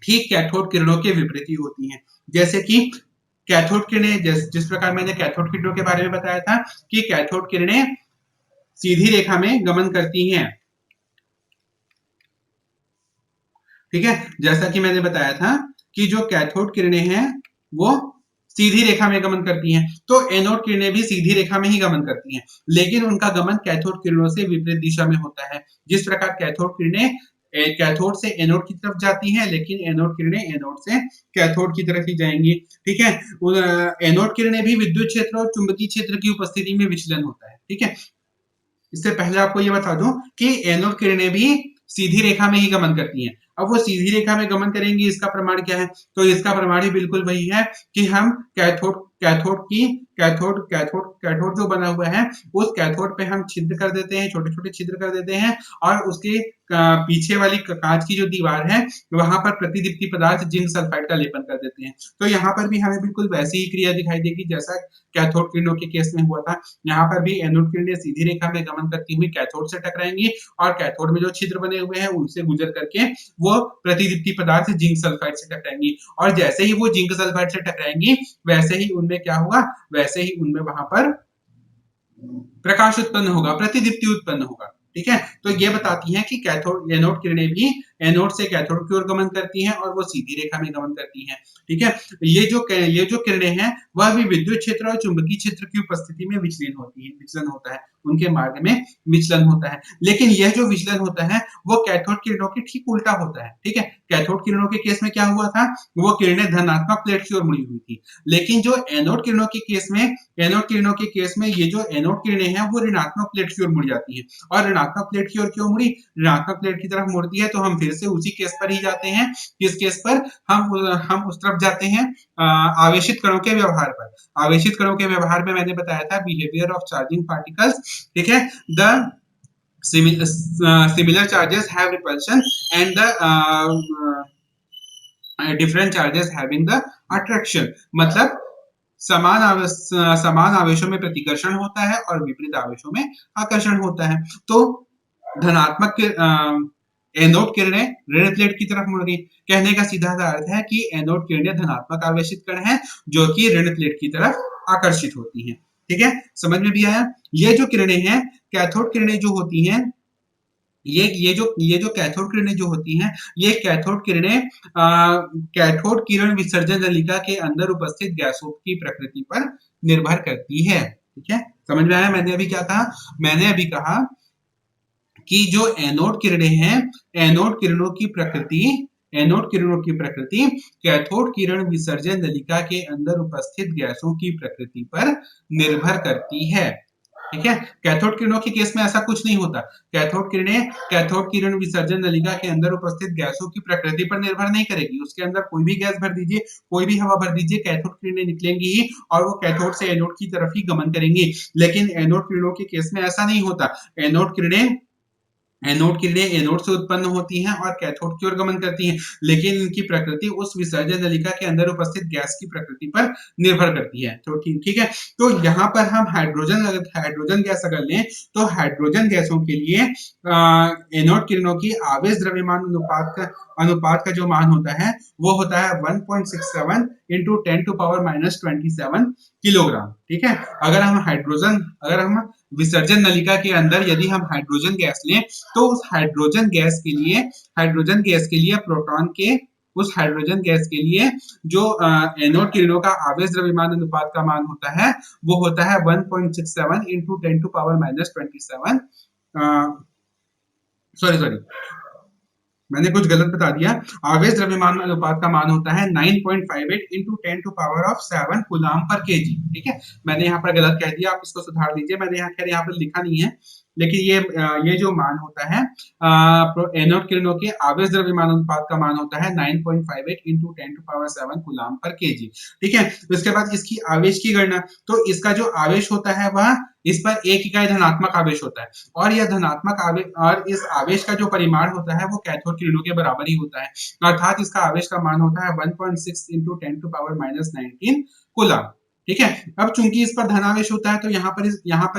A: ठीक कैथोड किरणों के विपरीत ही होती हैं। जैसे कि कैथोड किरणें जिस प्रकार मैंने कैथोड किरणों के बारे में बताया था कि कैथोड किरणें सीधी रेखा में गमन करती हैं। ठीक है, जैसा कि मैंने बताया था कि जो कैथोड किरणें हैं वो सीधी रेखा में गमन करती हैं, तो एनोड किरणें भी सीधी रेखा में ही गमन करती हैं, लेकिन उनका गमन कैथोड किरणों से विपरीत दिशा में होता है। जिस प्रकार कैथोड किरणें कैथोड से एनोड की तरफ जाती हैं, लेकिन एनोड किरणें एनोड से कैथोड की तरफ ही जाएंगी। ठीक है, एनोड किरणें भी विद्युत क्षेत्र और चुंबकीय क्षेत्र की उपस्थिति में विचलन होता है। ठीक है, इससे पहले आपको ये बता दूं कि एनोड किरणें भी सीधी रेखा में ही गमन करती हैं। अब वो सीधी रेखा में गमन करेंगी, इसका प्रमाण क्या है? तो इसका प्रमाण ही बिल्कुल वही है कि हम कैथोड कैथोड की कैथोड कैथोड कैथोड जो बना हुआ है उस कैथोड पे हम छिद्र कर देते हैं, छोटे छोटे छिद्र कर देते हैं, और उसके पीछे वाली कांच की जो दीवार है वहां पर प्रतिदीप्ति पदार्थ जिंक सल्फाइड का लेपन कर देते हैं। तो यहाँ पर भी हमें बिल्कुल वैसी ही क्रिया दिखाई देगी जैसा कैथोड किरणों के केस में हुआ था। यहाँ पर भी एनोड किरणें सीधी रेखा में गमन करती हुई कैथोड से टकराएंगी और कैथोड में जो छिद्र बने हुए हैं उनसे गुजर करके वो प्रतिदीप्ति पदार्थ जिंक सल्फाइड से टकराएंगी, और जैसे ही वो जिंक सल्फाइड से टकराएंगी वैसे ही उनमें क्या होगा, वैसे ही उनमें वहां पर प्रकाश उत्पन्न होगा, प्रतिदीप्ति उत्पन्न होगा। ठीक है, तो ये बताती हैं कि कैथोड एनोड किरणें भी एनोड से कैथोड की ओर गमन करती हैं और वो सीधी रेखा में गमन करती हैं। ठीक है, ये जो किरणें हैं वह भी विद्युत क्षेत्र और चुंबकीय क्षेत्र की उपस्थिति में विचलन होता है, उनके मार्ग में विचलन होता है। लेकिन यह जो विचलन होता है वो कैथोड किरणों के ठीक उल्टा होता है। ठीक है, कैथोड किरणों के केस में क्या हुआ था, वो किरणें धनात्मक प्लेट की ओर मुड़ी हुई थी, लेकिन जो एनोड किरणों के केस में ये जो एनोड किरणें हैं वो ऋणात्मक प्लेट की ओर मुड़ जाती हैं। और ऋणात्मक प्लेट की ओर क्यों मुड़ी, ऋणात्मक प्लेट की तरफ मुड़ती है तो हम फिर से उसी केस पर ही जाते हैं। किस केस पर, हम उस तरफ जाते हैं आवेशित कणों के व्यवहार पर। आवेशित कणों के व्यवहार में मैंने बताया था बिहेवियर ऑफ चार्जिंग पार्टिकल्स। ठीक है, the similar charges have repulsion and the different charges having the attraction। मतलब समान आवेशों में प्रतिकर्षण होता है और विपरीत आवेशों में आकर्षण होता है। तो धनात्मक एनोड किरणें ऋण प्लेट की तरफ मुड़ गई। कहने का सीधा सा अर्थ है कि एनोड किरणें धनात्मक आवेशित कण हैं जो कि ऋण प्लेट की तरफ आकर्षित होती हैं। ठीक है, समझ में भी आया। ये जो किरणें हैं, कैथोड किरणें जो होती हैं, ये जो कैथोड किरणें जो होती हैं, ये कैथोड किरणें कैथोड किरण विसर्जन नलिका के अंदर उपस्थित गैसों की प्रकृति पर निर्भर करती है। ठीक है, समझ में आया। मैंने अभी कहा कि जो एनोड किरणें हैं, एनोड किरणों की प्रकृति कैथोड किरण विसर्जन नलिका के अंदर उपस्थित गैसों की प्रकृति पर निर्भर करती है। ठीक है, कैथोड किरणों के केस में ऐसा कुछ नहीं होता। कैथोड किरण विसर्जन नलिका के अंदर उपस्थित गैसों की प्रकृति पर निर्भर नहीं करेगी। उसके अंदर कोई भी गैस भर दीजिए, कोई भी हवा भर दीजिए, कैथोड किरणें निकलेंगी ही और वो कैथोड से एनोड की तरफ ही गमन करेंगी। लेकिन एनोड किरणों के केस में ऐसा नहीं होता। एनोड किरणें एनोड से उत्पन्न होती हैं और कैथोड की ओर गमन करती हैं, लेकिन इनकी प्रकृति उस विसर्जन नलिका के अंदर उपस्थित गैस की प्रकृति पर निर्भर करती है। तो ठीक है, तो यहाँ पर हम हाइड्रोजन गैस अगर लें तो हाइड्रोजन गैसों के लिए एनोड किरणों की आवेश द्रव्यमान अनुपात का जो मान होता है वो होता है 1.67 into 10⁻⁻27 किलोग्राम। ठीक है, अगर हम विसर्जन नलिका के अंदर यदि हम हाइड्रोजन गैस लें तो उस हाइड्रोजन गैस के लिए प्रोटॉन के उस हाइड्रोजन गैस के लिए जो एनोड किरणों का आवेश द्रव्यमान अनुपात का मान होता है वो होता है 1.67 into 10⁻⁻27 सॉरी मैंने कुछ गलत बता दिया। आवेश द्रव्यमान अनुपात का मान होता है 9.58 into 10⁻7 कूलाम पर केजी। ठीक है, मैंने यहाँ पर गलत कह दिया, आप इसको सुधार दीजिए। मैंने यहाँ पर लिखा नहीं है, लेकिन ये जो मान होता है एनोड किरणों के आवेश द्रव्यमान अनुपात का मान होता है 9.58 इंटू 10⁻7 कूलाम पर केजी। ठीक है, उसके बाद इसकी आवेश की गणना, तो इसका जो आवेश होता है वह इस पर 1 इकाई धनात्मक आवेश होता है, और यह धनात्मक आवेश और इस आवेश का जो परिमाण होता है वो कैथोड किरणों के बराबर ही होता है, अर्थात इसका आवेश का मान होता है 1.6 इंटू 10⁻19 कूलम। ठीक है, अब चूंकि इस पर धनावेश होता है तो यहाँ पर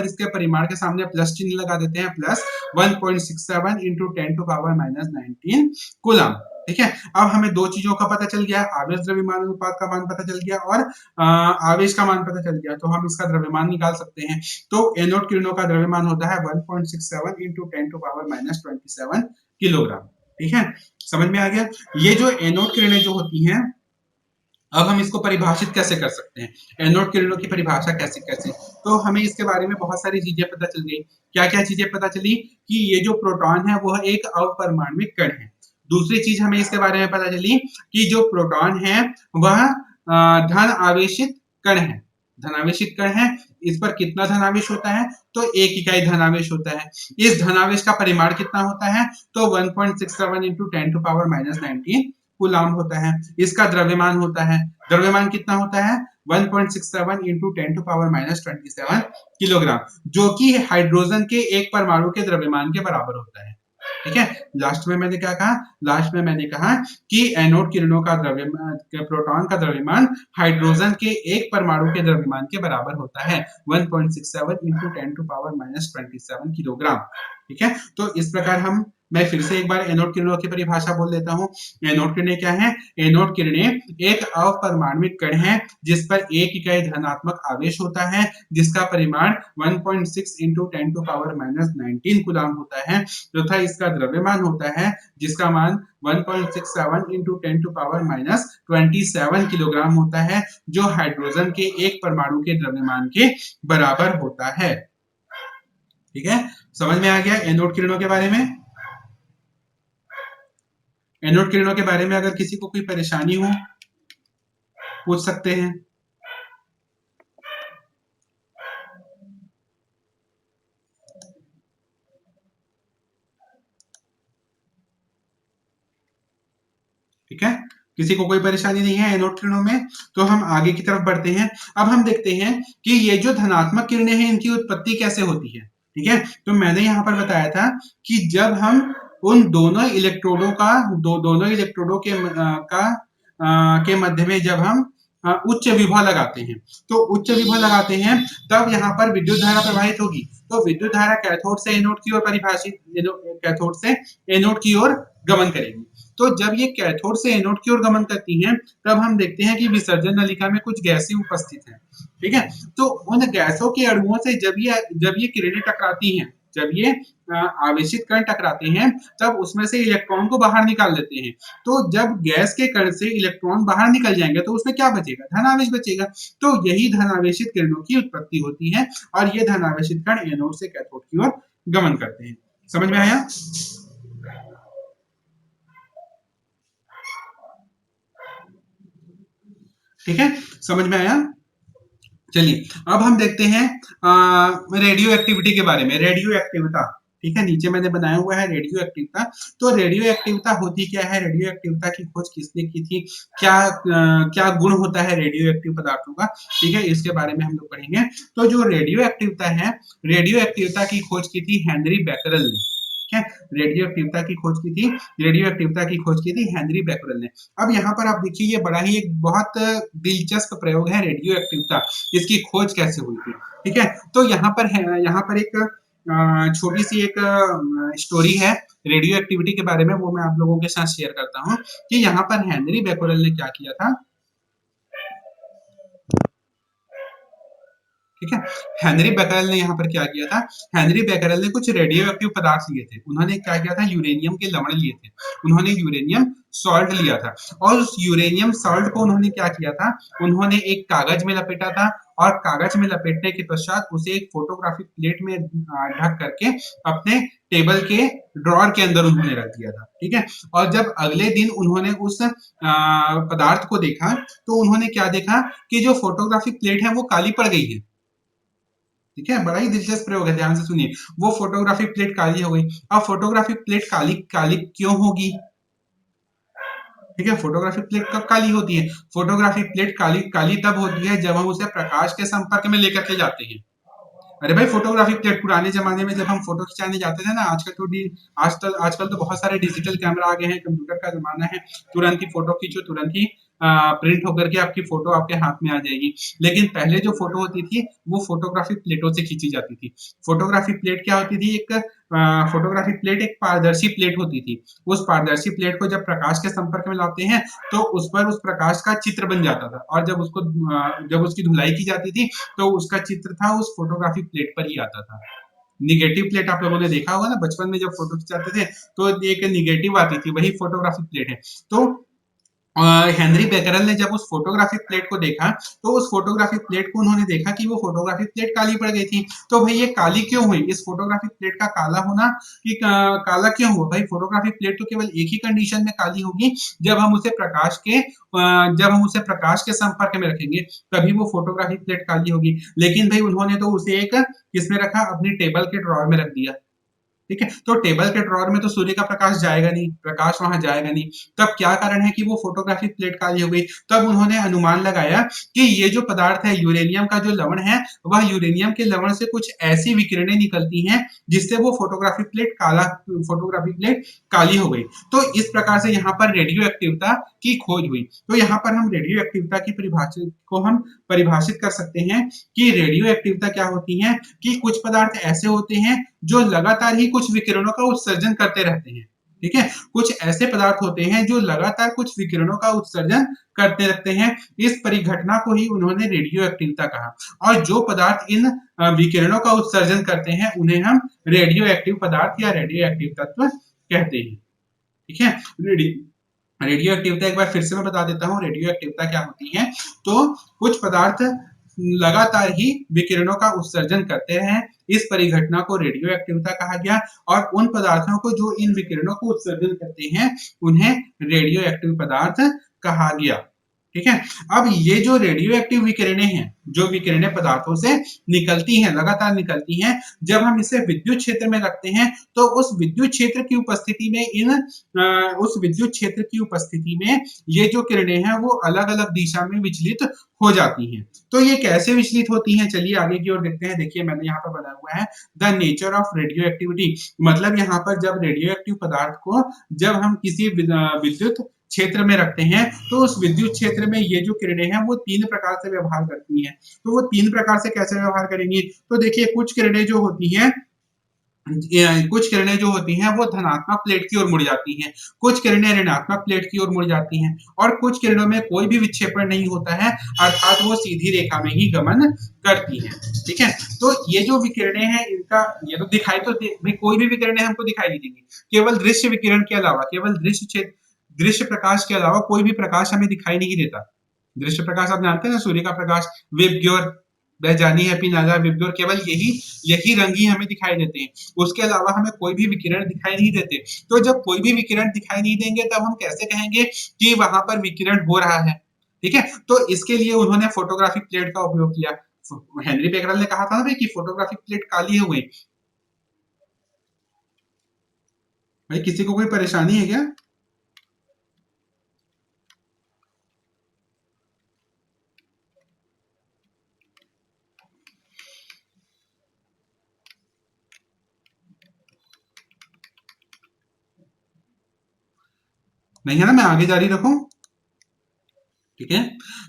A: इसके परिमाण के सामने प्लस चिन्ह लगा देते हैं, प्लस 1.67 इंटू 10⁻19 कूलम। ठीक है, अब हमें दो चीजों का पता चल गया, आवेश द्रव्यमान अनुपात का मान पता चल गया और आवेश का मान पता चल गया, तो हम इसका द्रव्यमान निकाल सकते हैं। तो एनोड किरणों का द्रव्यमान होता है 1.67 इंटू 10⁻27 किलोग्राम। ठीक है, समझ में आ गया। ये जो एनोड किरणें जो होती हैं, अब हम इसको परिभाषित कैसे कर सकते हैं, एनोड किरणों की परिभाषा कैसे कैसे, तो हमें इसके बारे में बहुत सारी चीजें पता चल गई। क्या क्या चीजें पता चली कि ये जो प्रोटॉन है वह एक अवपरमाणुक कण है। दूसरी चीज हमें इसके बारे में पता चली कि जो प्रोटॉन है वह धन आवेशित कण है, धनावेशित कण है। इस पर कितना धनावेश होता है, तो 1 इकाई धनावेश होता है। इस धनावेश का परिमाण कितना होता है, तो 1.67 इंटू 10⁻19 कूलाम होता है। इसका द्रव्यमान होता है, द्रव्यमान कितना होता है 1.67 इंटू 10⁻27 किलोग्राम, जो कि हाइड्रोजन के एक परमाणु के द्रव्यमान के बराबर होता है। ठीक है, लास्ट में मैंने क्या कहा, लास्ट में मैंने कहा कि एनोड किरणों का द्रव्यमान, प्रोटॉन का द्रव्यमान हाइड्रोजन के एक परमाणु के द्रव्यमान के बराबर होता है 1.67 इंटू 10⁻27 किलोग्राम। ठीक है, तो इस प्रकार मैं फिर से एक बार एनोड किरणों की परिभाषा बोल देता हूँ। एनोड किरणें क्या है, एनोड किरणें एक अवपरमाणुक कण है जिस पर 1 इकाई धनात्मक आवेश होता है, जिसका परिमाण 1.6 इंटू 10⁻19 कूलाम होता है, तथा इसका द्रव्यमान होता है जिसका मान 1.67 इंटू 10⁻27 किलोग्राम होता है, जो हाइड्रोजन के एक परमाणु के द्रव्यमान के बराबर होता है। ठीक है, समझ में आ गया एनोड किरणों के बारे में। एनोड किरणों के बारे में अगर किसी को कोई परेशानी हो पूछ सकते हैं। ठीक है, किसी को कोई परेशानी नहीं है एनोड किरणों में, तो हम आगे की तरफ बढ़ते हैं। अब हम देखते हैं कि ये जो धनात्मक किरणें हैं इनकी उत्पत्ति कैसे होती है। ठीक है, तो मैंने यहाँ पर बताया था कि जब हम उन दोनों इलेक्ट्रोडों का दोनों इलेक्ट्रोडों के मध्य में जब हम उच्च विभव लगाते हैं, तो उच्च विभव लगाते हैं तब यहाँ पर विद्युत धारा प्रवाहित होगी। तो विद्युत धारा कैथोड से एनोड की ओर कैथोड से एनोड की ओर गमन करेगी। तो जब ये कैथोड से एनोड की ओर गमन करती हैं, तब हम देखते हैं कि विसर्जन नलिका में कुछ गैसें उपस्थित हैं। ठीक है, तो उन गैसों के अणुओं से जब ये किरणें टकराती हैं, जब ये आवेशित कण टकराते हैं, तब उसमें से इलेक्ट्रॉन को बाहर निकाल देते हैं। तो जब गैस के कण से इलेक्ट्रॉन बाहर निकल जाएंगे तो उसमें क्या बचेगा, धनावेश बचेगा। तो यही धनावेशित किरणों की उत्पत्ति होती है और ये धनावेशित कण एनोड से कैथोड की ओर गमन करते हैं। समझ में आया। ठीक है, समझ में आया। चलिए अब हम देखते हैं रेडियो एक्टिविटी के बारे में, रेडियो एक्टिविता। ठीक है, नीचे मैंने बनाया हुआ है रेडियो एक्टिविता। तो रेडियो एक्टिविता होती क्या है, रेडियो एक्टिविता की खोज किसने की थी, क्या गुण होता है रेडियो एक्टिव पदार्थों का, ठीक है, इसके बारे में हम लोग पढ़ेंगे। तो जो रेडियो एक्टिविता है, रेडियो एक्टिविता की खोज की थी हेनरी बैकरल ने। ठीक है, रेडियो एक्टिविता की खोज की थी, रेडियो एक्टिविता की खोज की थी हेनरी बैकरल ने। अब यहाँ पर आप देखिए, ये बड़ा ही एक बहुत दिलचस्प प्रयोग है रेडियो एक्टिविता, इसकी खोज कैसे हुई थी। ठीक है, तो यहाँ पर एक छोटी सी एक स्टोरी है रेडियो एक्टिविटी के बारे में, वो मैं आप लोगों के साथ शेयर करता हूँ कि यहाँ पर हेनरी बैकरल ने क्या किया था। ठीक है, हेनरी बैकरल ने यहाँ पर क्या किया था, हेनरी बैकरल ने कुछ रेडियो एक्टिव पदार्थ लिए थे। उन्होंने क्या किया था, यूरेनियम के लवण लिए थे, उन्होंने यूरेनियम सॉल्ट लिया था, और उस यूरेनियम सॉल्ट को उन्होंने क्या किया था, उन्होंने एक कागज में लपेटा था, और कागज में लपेटने के पश्चात उसे एक फोटोग्राफिक प्लेट में ढक करके अपने टेबल के ड्रॉर के अंदर उन्होंने रख दिया था। ठीक है, और जब अगले दिन उन्होंने उस पदार्थ को देखा, तो उन्होंने क्या देखा कि जो फोटोग्राफिक प्लेट है वो काली पड़ गई है। ठीक है, बड़ा ही दिलचस्प प्रयोग है, ध्यान से सुनिए। वो फोटोग्राफिक प्लेट काली हो गई। अब फोटोग्राफिक प्लेट काली काली क्यों होगी? ठीक है, फोटोग्राफिक प्लेट कब काली होती है? फोटोग्राफिक प्लेट काली काली तब होती है जब हम उसे प्रकाश के संपर्क में लेकर के जाते हैं। अरे भाई, फोटोग्राफिक प्लेट पुराने जमाने में जब हम फोटो खिंचाने जाते थे ना, आजकल तो बहुत सारे डिजिटल कैमरा आ गए हैं, कंप्यूटर का जमाना है, तुरंत ही फोटो खींचो, तुरंत ही प्रिंट होकर के आपकी फोटो आपके हाथ में आ जाएगी। लेकिन पहले जो फोटो होती थी वो फोटोग्राफिक प्लेटों से खींची जाती थी। फोटोग्राफिक प्लेट क्या होती थी? एक फोटोग्राफिक प्लेट एक पारदर्शी प्लेट होती थी। उस पारदर्शी प्लेट को जब प्रकाश के संपर्क में लाते हैं तो उस पर उस प्रकाश का चित्र बन जाता था, और जब उसकी धुलाई की जाती थी तो उसका चित्र था उस फोटोग्राफिक प्लेट पर ही आता था। निगेटिव प्लेट आप लोगों ने देखा होगा ना, बचपन में जब फोटो खिंचाते थे तो एक निगेटिव आती थी, वही फोटोग्राफिक प्लेट है। तो हेनरी बेकरल ने जब उस फोटोग्राफिक प्लेट को देखा तो उस फोटोग्राफिक प्लेट को उन्होंने देखा कि वो फोटोग्राफिक प्लेट काली पड़ गई थी। तो भाई ये काली क्यों हुई? इस फोटोग्राफिक प्लेट का काला होना कि काला क्यों हुआ? भाई फोटोग्राफिक प्लेट तो केवल एक ही कंडीशन में काली होगी, जब हम उसे प्रकाश के संपर्क में रखेंगे, तभी वो फोटोग्राफिक प्लेट काली होगी। लेकिन भाई उन्होंने तो उसे एक किसमें रखा? अपनी टेबल के ड्रॉर में रख दिया। ठीक है, तो टेबल के ड्रॉर में तो सूर्य का प्रकाश जाएगा नहीं, प्रकाश वहां जाएगा नहीं। तब क्या कारण है कि वो फोटोग्राफिक प्लेट काली हो गई? तब उन्होंने अनुमान लगाया कि ये जो पदार्थ है, यूरेनियम का जो लवण है, वह यूरेनियम के लवण से कुछ ऐसी विकिरणें निकलती हैं जिससे वो फोटोग्राफिक प्लेट काली हो गई। तो इस प्रकार से यहाँ पर रेडियो एक्टिवता की खोज हुई। तो यहाँ पर हम रेडियो एक्टिवता की परिभाषित कर सकते हैं कि रेडियो एक्टिवता क्या होती है कि कुछ पदार्थ ऐसे होते हैं जो लगातार ही कुछ विकिरणों का उत्सर्जन करते रहते हैं। ठीक है, कुछ ऐसे पदार्थ होते हैं जो लगातार कुछ विकिरणों का उत्सर्जन करते रहते हैं। इस परिघटना को ही उन्होंने रेडियो एक्टिवता कहा। और जो पदार्थ इन विकिरणों का उत्सर्जन करते हैं उन्हें हम रेडियो एक्टिव पदार्थ या रेडियो एक्टिव तत्व कहते हैं। ठीक है, रेडियो एक्टिवता एक बार फिर से मैं बता देता हूँ, रेडियो एक्टिवता क्या होती है। तो कुछ पदार्थ लगातार ही विकिरणों का उत्सर्जन करते हैं, इस परिघटना को रेडियो एक्टिवता कहा गया। और उन पदार्थों को जो इन विकिरणों को उत्सर्जन करते हैं उन्हें रेडियो एक्टिव पदार्थ कहा गया। ठीक है, अब ये जो रेडियो एक्टिव विकिरणें हैं, जो विकिरणें पदार्थों से निकलती हैं, लगातार निकलती हैं, जब हम इसे विद्युत क्षेत्र में रखते हैं तो उस विद्युत क्षेत्र की उपस्थिति में उस विद्युत क्षेत्र की उपस्थिति में ये जो किरणें हैं वो अलग-अलग दिशा में विचलित हो जाती हैं। तो ये कैसे विचलित होती हैं? चलिए आगे की ओर देखते हैं। देखिए मैंने यहाँ पर बनाया हुआ है the nature of radio activity. मतलब यहाँ पर जब रेडियो एक्टिव पदार्थ को जब हम किसी विद्युत क्षेत्र में रखते हैं तो उस विद्युत क्षेत्र में ये जो किरणें हैं वो 3 प्रकार से व्यवहार करती हैं। तो वो 3 प्रकार से कैसे व्यवहार करेंगी? तो देखिए कुछ किरणें जो होती हैं वो धनात्मक प्लेट की ओर मुड़ जाती हैं, कुछ किरणें ऋणात्मक प्लेट की ओर मुड़ जाती हैं, और कुछ किरणों में कोई भी विक्षेपण नहीं होता है, अर्थात वो सीधी रेखा में ही गमन करती हैं। ठीक है, तो ये जो विकिरणें हैं इनका ये तो दिखाई तो भाई कोई भी विकिरणें हमको दिखाई नहीं देंगी, केवल दृश्य विकिरण के अलावा, केवल दृश्य प्रकाश के अलावा कोई भी प्रकाश हमें दिखाई नहीं देता। दृश्य प्रकाश आप जानते हैं ना, सूर्य का प्रकाश, विबग्योर, बेजानी है पिनाजा विबग्योर, केवल यही रंग ही हमें दिखाई देते हैं, उसके अलावा हमें कोई भी विकिरण दिखाई नहीं देते। तो जब कोई भी विकिरण दिखाई नहीं देंगे तब हम कैसे कहेंगे कि वहां पर विकिरण हो रहा है? ठीक है, तो इसके लिए उन्होंने फोटोग्राफिक प्लेट का उपयोग किया। हेनरी बेकरल ने कहा था ना भाई कि फोटोग्राफिक प्लेट काली हो गई। भाई किसी को कोई परेशानी है क्या? नहीं है ना? मैं आगे जारी रखूं? ठीक है,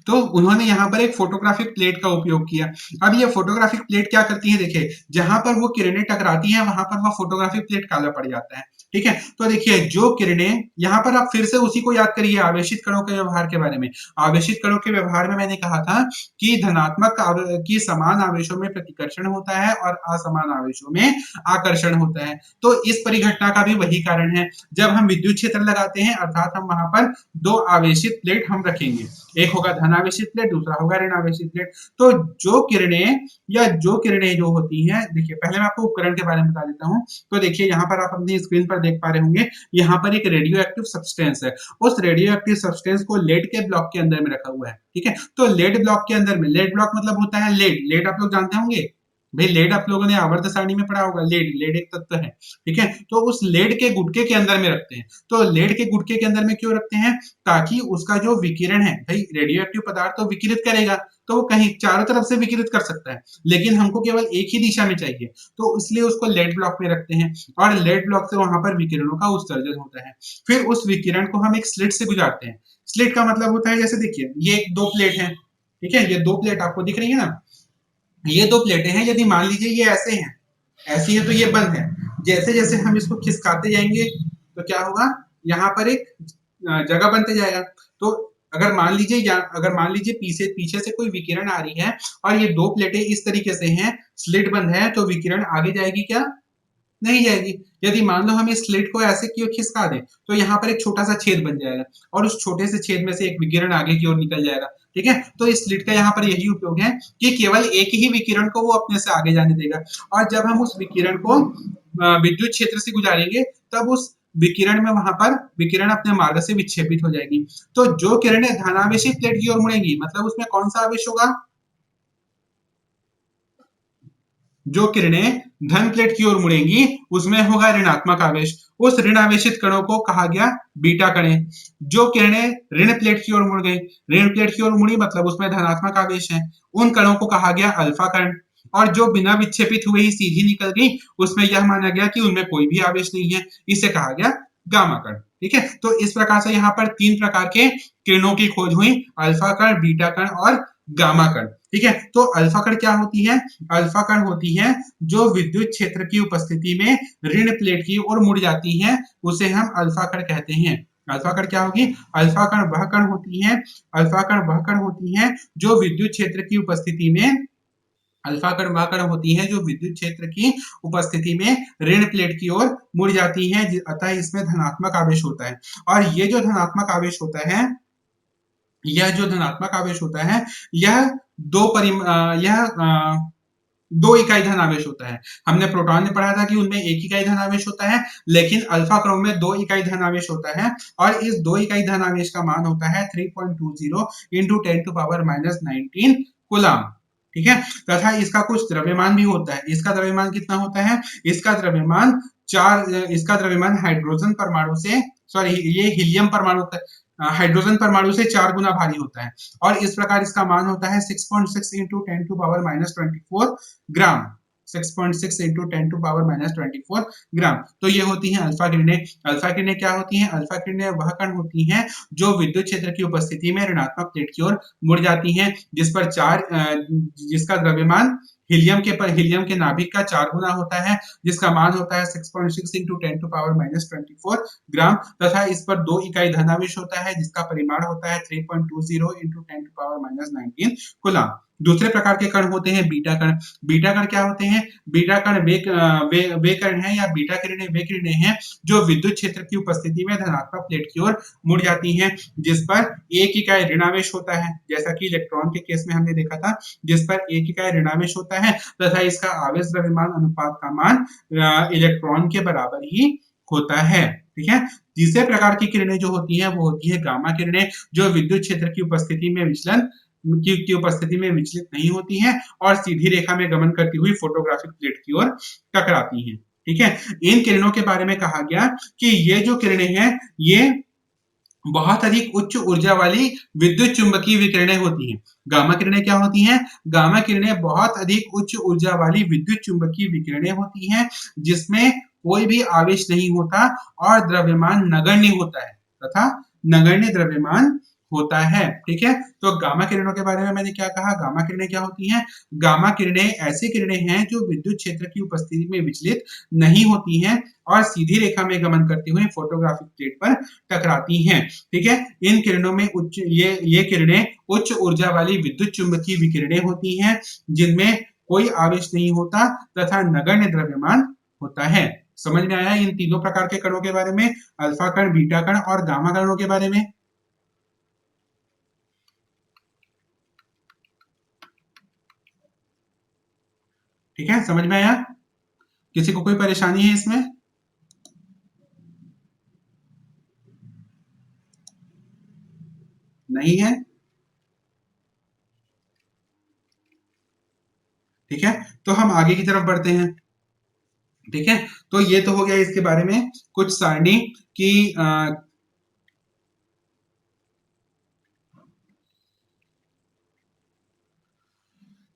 A: तो उन्होंने यहाँ पर एक फोटोग्राफिक प्लेट का उपयोग किया। अब ये फोटोग्राफिक प्लेट क्या करती है? देखिए, जहां पर वो किरणें टकराती हैं वहां पर वह फोटोग्राफिक प्लेट काला पड़ जाता है। ठीक है, तो देखिए जो किरणें, यहाँ पर आप फिर से उसी को याद करिए, आवेशित कणों के व्यवहार के बारे में। आवेशित कणों के व्यवहार में मैंने कहा था कि कि समान आवेशों में प्रतिकर्षण होता है और असमान आवेशों में आकर्षण होता है। तो इस परिघटना का भी वही कारण है। जब हम विद्युत क्षेत्र लगाते हैं अर्थात हम वहां पर दो आवेशित प्लेट हम रखेंगे, एक होगा धन आवेशित प्लेट, दूसरा होगा ऋण आवेशित प्लेट। तो जो किरणें जो होती हैं, देखिए पहले मैं आपको उपकरण के बारे में बता देता हूँ। तो देखिए यहाँ पर आप अपनी स्क्रीन पर देख पा रहे होंगे, यहाँ पर एक रेडियो एक्टिव सब्सटेंस है। उस रेडियो एक्टिव सब्सटेंस को लेड के ब्लॉक के अंदर में रखा हुआ है। ठीक है, तो लेड ब्लॉक के अंदर में, लेड ब्लॉक मतलब होता है लेड, लेड आप लोग जानते होंगे, भाई लेड आप लोगों ने आवर्त सारणी में पढ़ा होगा, लेड लेड एक तत्व है, ठीक है। तो उस लेड के गुटके के अंदर में रखते हैं। तो लेड के गुटके के अंदर में क्यों रखते हैं? ताकि उसका जो विकिरण है, भाई रेडियो एक्टिव पदार्थ तो विकिरित करेगा, तो वो कहीं चारों तरफ से विकिरित कर सकता है, लेकिन हमको केवल एक ही दिशा में चाहिए, तो इसलिए उसको लेड ब्लॉक में रखते हैं। और लेड ब्लॉक से वहां पर विकिरणों का उत्सर्जन होता है। फिर उस विकिरण को हम एक स्लिट से गुजारते हैं। स्लिट का मतलब होता है, जैसे देखिए ये दो प्लेट है, ठीक है, ये दो प्लेट आपको दिख रही है ना, ये दो प्लेटें हैं, यदि मान लीजिए ये ऐसे हैं, ऐसी है तो ये बंद है, जैसे जैसे हम इसको खिसकाते जाएंगे तो क्या होगा, यहाँ पर एक जगह बनते जाएगा। तो अगर मान लीजिए पीछे पीछे से कोई विकिरण आ रही है और ये दो प्लेटें इस तरीके से हैं, स्लिट बंद है, तो विकिरण आगे जाएगी क्या? नहीं जाएगी। यदि मान लो हम इस स्लिट को ऐसे क्यों खिसका दें, तो यहाँ पर एक छोटा सा छेद बन जाएगा और उस छोटे से छेद में से एक विकिरण आगे की ओर निकल जाएगा, ठीक है। तो इस स्लिट का यहाँ पर यही उपयोग है कि केवल एक ही विकिरण को वो अपने से आगे जाने देगा, और जब हम उस विकिरण को विद्युत क्षेत्र से गुजारेंगे, तब उस विकिरण में वहां पर विकिरण अपने मार्ग से विक्षेपित हो जाएगी। तो जो किरणें धनावेशी प्लेट की ओर मुड़ेंगी, मतलब उसमें कौन सा आवेश होगा? जो किरणें धन प्लेट की ओर मुड़ेंगी उसमें होगा ऋणात्मक आवेश। उस ऋण आवेशित कणों को कहा गया बीटा कणें। जो किरणें ऋण प्लेट की ओर मुड़ गई, ऋण प्लेट की ओर मुड़ी मतलब उसमें धनात्मक आवेश है, उन कणों को कहा गया अल्फा कण। और जो बिना विक्षेपित हुए ही सीधी निकल गई, उसमें यह माना गया कि उनमें कोई भी आवेश नहीं है, इसे कहा गया गामा कण, ठीक है। तो इस प्रकार से यहाँ पर तीन प्रकार के किरणों की खोज हुई, अल्फा कण, बीटा कण और गामा कण, ठीक है। तो अल्फा कण क्या होती है? अल्फा कण होती है जो विद्युत क्षेत्र की उपस्थिति में ऋण प्लेट की ओर मुड़ जाती है, उसे हम अल्फा कण कहते हैं। अल्फा कण क्या होगी? अल्फा कण वह कण होती है, अल्फा कण वह कण होती है जो विद्युत क्षेत्र की उपस्थिति में अल्फा कण वह कण होती है जो विद्युत क्षेत्र की उपस्थिति में ऋण प्लेट की ओर मुड़ जाती है, अतः इसमें धनात्मक आवेश होता है। और ये जो धनात्मक आवेश होता है, यह जो धनात्मक आवेश होता है, यह दो परिम यह दो इकाई धन आवेश होता है। हमने प्रोटॉन में पढ़ा था कि उनमें एक इकाई धन आवेश होता है, लेकिन अल्फा कणों में दो इकाई धन आवेश होता है, और इस दो इकाई धन आवेश का मान होता है 3.20 इंटू 10⁻⁹ कूलम, ठीक है। तथा इसका कुछ द्रव्यमान भी होता है। इसका द्रव्यमान कितना होता है? इसका द्रव्यमान हाइड्रोजन परमाणु से, सॉरी ये हीलियम परमाणु, हाइड्रोजन परमाणु से 4 गुना भारी होता है, और इस प्रकार इसका मान होता है 6.6 इंटू 10⁻⁻24 ग्राम, 6.6 इंटू 10⁻⁻24 ग्राम। तो ये होती हैं अल्फा किरणें। अल्फा किरणें क्या होती हैं? अल्फा किरणें वह कण होती हैं जो विद्युत क्षेत्र की उपस्थिति में ऋणात्मक प्लेट की ओर मुड़ जाती हैं, जिसका द्रव्यमान हीलियम के नाभिक का 4 गुना होता है, जिसका मान होता है 6.6 इंटू 10⁻⁻24 ग्राम, तथा इस पर दो इकाई धनावेश होता है जिसका परिमाण होता है 3.20 इंटू 10⁻⁹ कूलम। दूसरे प्रकार के कण होते हैं बीटा कण। बीटा कण क्या होते हैं? बीटा कण वे कण हैं या बीटा किरणें वे किरणें हैं जो विद्युत क्षेत्र की उपस्थिति में धनात्मक प्लेट की ओर मुड़ जाती हैं, जिस पर एक इकाई ऋणावेश होता है, जैसा कि इलेक्ट्रॉन के केस में हमने देखा था, जिस पर एक इकाई ऋणावेश होता है, तथा इसका आवेश द्रव्यमान अनुपात का मान इलेक्ट्रॉन के बराबर ही होता है, ठीक है। तीसरे प्रकार की किरणें जो होती हैं वो होती है गामा किरणें, जो विद्युत क्षेत्र की उपस्थिति में विचलित नहीं होती हैं और सीधी रेखा में गमन करती हुई फोटोग्राफिक प्लेट की ओर टकराती हैं, ठीक है। इन किरणों के बारे में कहा गया कि ये जो किरणें हैं, ये बहुत अधिक उच्च ऊर्जा वाली विद्युत चुंबकीय विकिरणें होती हैं। गामा किरणें क्या होती हैं? गामा किरणें बहुत अधिक उच्च ऊर्जा वाली विद्युत चुंबकीय विकिरणें होती हैं, जिसमें कोई भी आवेश नहीं होता और द्रव्यमान नगण्य होता है, तथा नगण्य द्रव्यमान होता है, ठीक है। तो गामा किरणों के बारे में मैंने क्या कहा? गामा किरणें क्या होती हैं? गामा किरणें ऐसी किरणें हैं जो विद्युत क्षेत्र की उपस्थिति में विचलित नहीं होती हैं और सीधी रेखा में गमन करती हुई फोटोग्राफिक प्लेट पर टकराती हैं, ठीक है। इन किरणों में ये किरणें उच्च ऊर्जा वाली विद्युत चुंबकीय विकिरणें होती हैं, जिनमें कोई आवेश नहीं होता तथा नगण्य द्रव्यमान होता है। समझ में आया इन तीनों प्रकार के कणों के बारे में, अल्फा कण, बीटा कण और गामा कणों के बारे में? ठीक है, समझ में आया? किसी को कोई परेशानी है इसमें? नहीं है? ठीक है, तो हम आगे की तरफ बढ़ते हैं। ठीक है, तो ये तो हो गया इसके बारे में कुछ सारणी की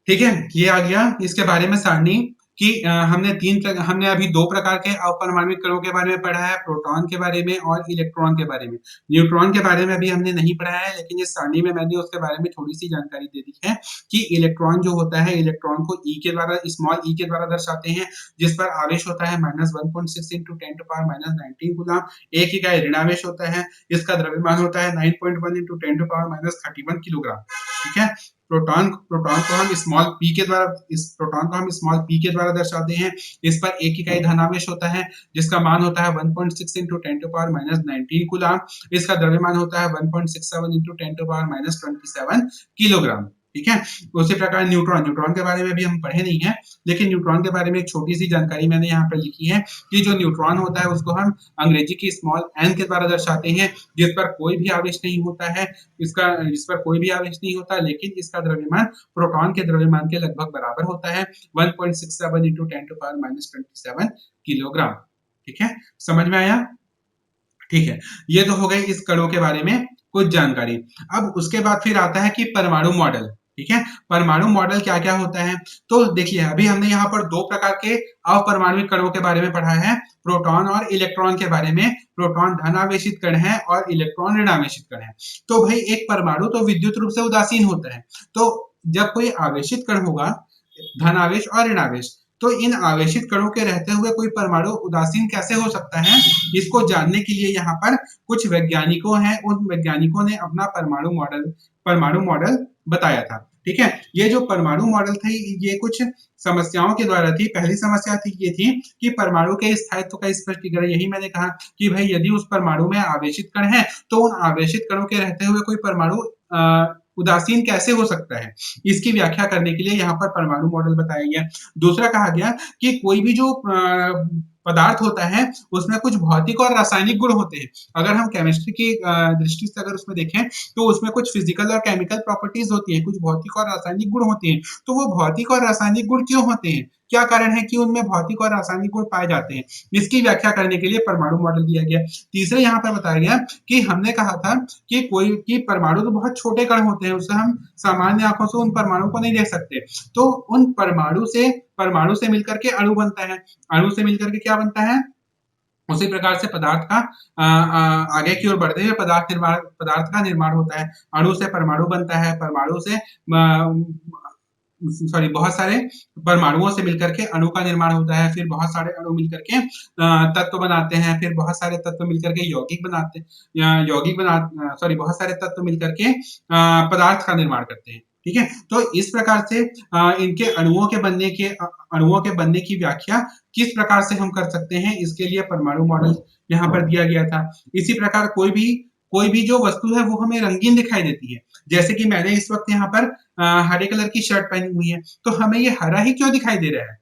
A: ठीक है, ये आ गया इसके बारे में सारणी कि हमने अभी दो प्रकार के अपरमाणविक कणों के बारे में पढ़ा है, प्रोटॉन के बारे में और इलेक्ट्रॉन के बारे में। न्यूट्रॉन के बारे में अभी हमने नहीं पढ़ा है, लेकिन इस सारणी में मैंने उसके बारे में थोड़ी सी जानकारी दे दी है कि इलेक्ट्रॉन जो होता है, इलेक्ट्रॉन को ई के द्वारा, स्मॉल ई के द्वारा दर्शाते हैं, जिस पर आवेश होता है -1.6 into 10 to power -19 कूलम। एक इकाई ऋणावेश होता है, इसका द्रव्यमान होता है 9.1 into 10 to power -31 किलोग्राम। ठीक है, प्रोटॉन प्रोटॉन को हम स्मॉल पी के द्वारा इस प्रोटॉन को हम स्मॉल पी के द्वारा दर्शाते हैं। इस पर एक इकाई धनावेश होता है, जिसका मान होता है 1.6 into 10 to power -19 कूलम। इसका द्रव्यमान होता है 1.67 into 10 to power -27 किलोग्राम। ठीक है, उसी प्रकार न्यूट्रॉन न्यूट्रॉन के बारे में भी हम पढ़े नहीं है, लेकिन न्यूट्रॉन के बारे में एक छोटी सी जानकारी मैंने यहाँ पर लिखी है कि जो न्यूट्रॉन होता है उसको हम अंग्रेजी की स्मॉल एन के द्वारा दर्शाते हैं, जिस पर कोई भी आवेश नहीं होता है। इस पर कोई भी आवेश नहीं होता, लेकिन इसका द्रव्यमान प्रोटॉन के द्रव्यमान के लगभग बराबर होता है, 1.67 into 10 to power -27 किलोग्राम। ठीक है, समझ में आया? ठीक है, ये तो हो गई इस कणों के बारे में कुछ जानकारी। अब उसके बाद फिर आता है कि परमाणु मॉडल। ठीक है, परमाणु मॉडल क्या क्या होता है? तो देखिए, अभी हमने यहाँ पर दो प्रकार के अपरमाणुविक कणों के बारे में पढ़ा है, प्रोटॉन और इलेक्ट्रॉन के बारे में। प्रोटॉन धनावेशित कण है और इलेक्ट्रॉन ऋणावेशित कण है। तो भाई एक परमाणु तो विद्युत रूप से उदासीन होता है, तो जब कोई आवेशित कण होगा, धनावेश और ऋणावेश, तो इन आवेशित कणों के रहते हुए कोई परमाणु उदासीन कैसे हो सकता है, इसको जानने के लिए यहाँ पर कुछ वैज्ञानिकों हैं, उन वैज्ञानिकों ने अपना परमाणु मॉडल बताया था। ठीक है, ये जो परमाणु मॉडल थे, ये कुछ समस्याओं के द्वारा थी। पहली समस्या थी ये थी कि परमाणु के स्थायित्व का स्पष्टीकरण। यही मैंने कहा कि भाई यदि उस परमाणु में आवेशित कण है, तो उन आवेशित कणों के रहते हुए कोई परमाणु उदासीन कैसे हो सकता है, इसकी व्याख्या करने के लिए यहाँ पर परमाणु मॉडल बताया गया। दूसरा कहा गया कि कोई भी जो पदार्थ होता है, उसमें कुछ भौतिक और रासायनिक गुण होते हैं। अगर हम केमिस्ट्री की दृष्टि से अगर उसमें देखें, तो उसमें कुछ फिजिकल और केमिकल प्रॉपर्टीज होती है, कुछ भौतिक और रासायनिक गुण होते हैं। तो वो भौतिक और रासायनिक गुण क्यों होते हैं, क्या कारण है कि उनमें भौतिक और रासायनिक गुण पाए जाते हैं, इसकी व्याख्या करने के लिए परमाणु मॉडल दिया गया। तीसरे यहाँ पर बताया गया कि हमने कहा था कि परमाणु तो बहुत छोटे कण होते हैं, उससे हम सामान्य आंखों से उन परमाणु को नहीं देख सकते। तो उन परमाणु से मिलकर के अणु बनता है, अणु से मिलकर के क्या बनता है, उसी प्रकार से पदार्थ का आगे की ओर बढ़ते हुए पदार्थ का निर्माण होता है। अणु से परमाणु बनता है, परमाणु से सॉरी बहुत सारे परमाणुओं से मिलकर के अणु का निर्माण होता है, फिर बहुत सारे अणु मिलकर के तत्व बनाते हैं, फिर बहुत सारे तत्व मिलकर के बहुत सारे तत्व मिलकर के पदार्थ का निर्माण करते हैं। ठीक है, तो इस प्रकार से इनके अणुओं के बनने की व्याख्या किस प्रकार से हम कर सकते हैं, इसके लिए परमाणु मॉडल यहाँ पर दिया गया था। इसी प्रकार कोई भी जो वस्तु है वो हमें रंगीन दिखाई देती है। जैसे कि मैंने इस वक्त यहाँ पर हरे कलर की शर्ट पहनी हुई है, तो हमें ये हरा ही क्यों दिखाई दे रहा है?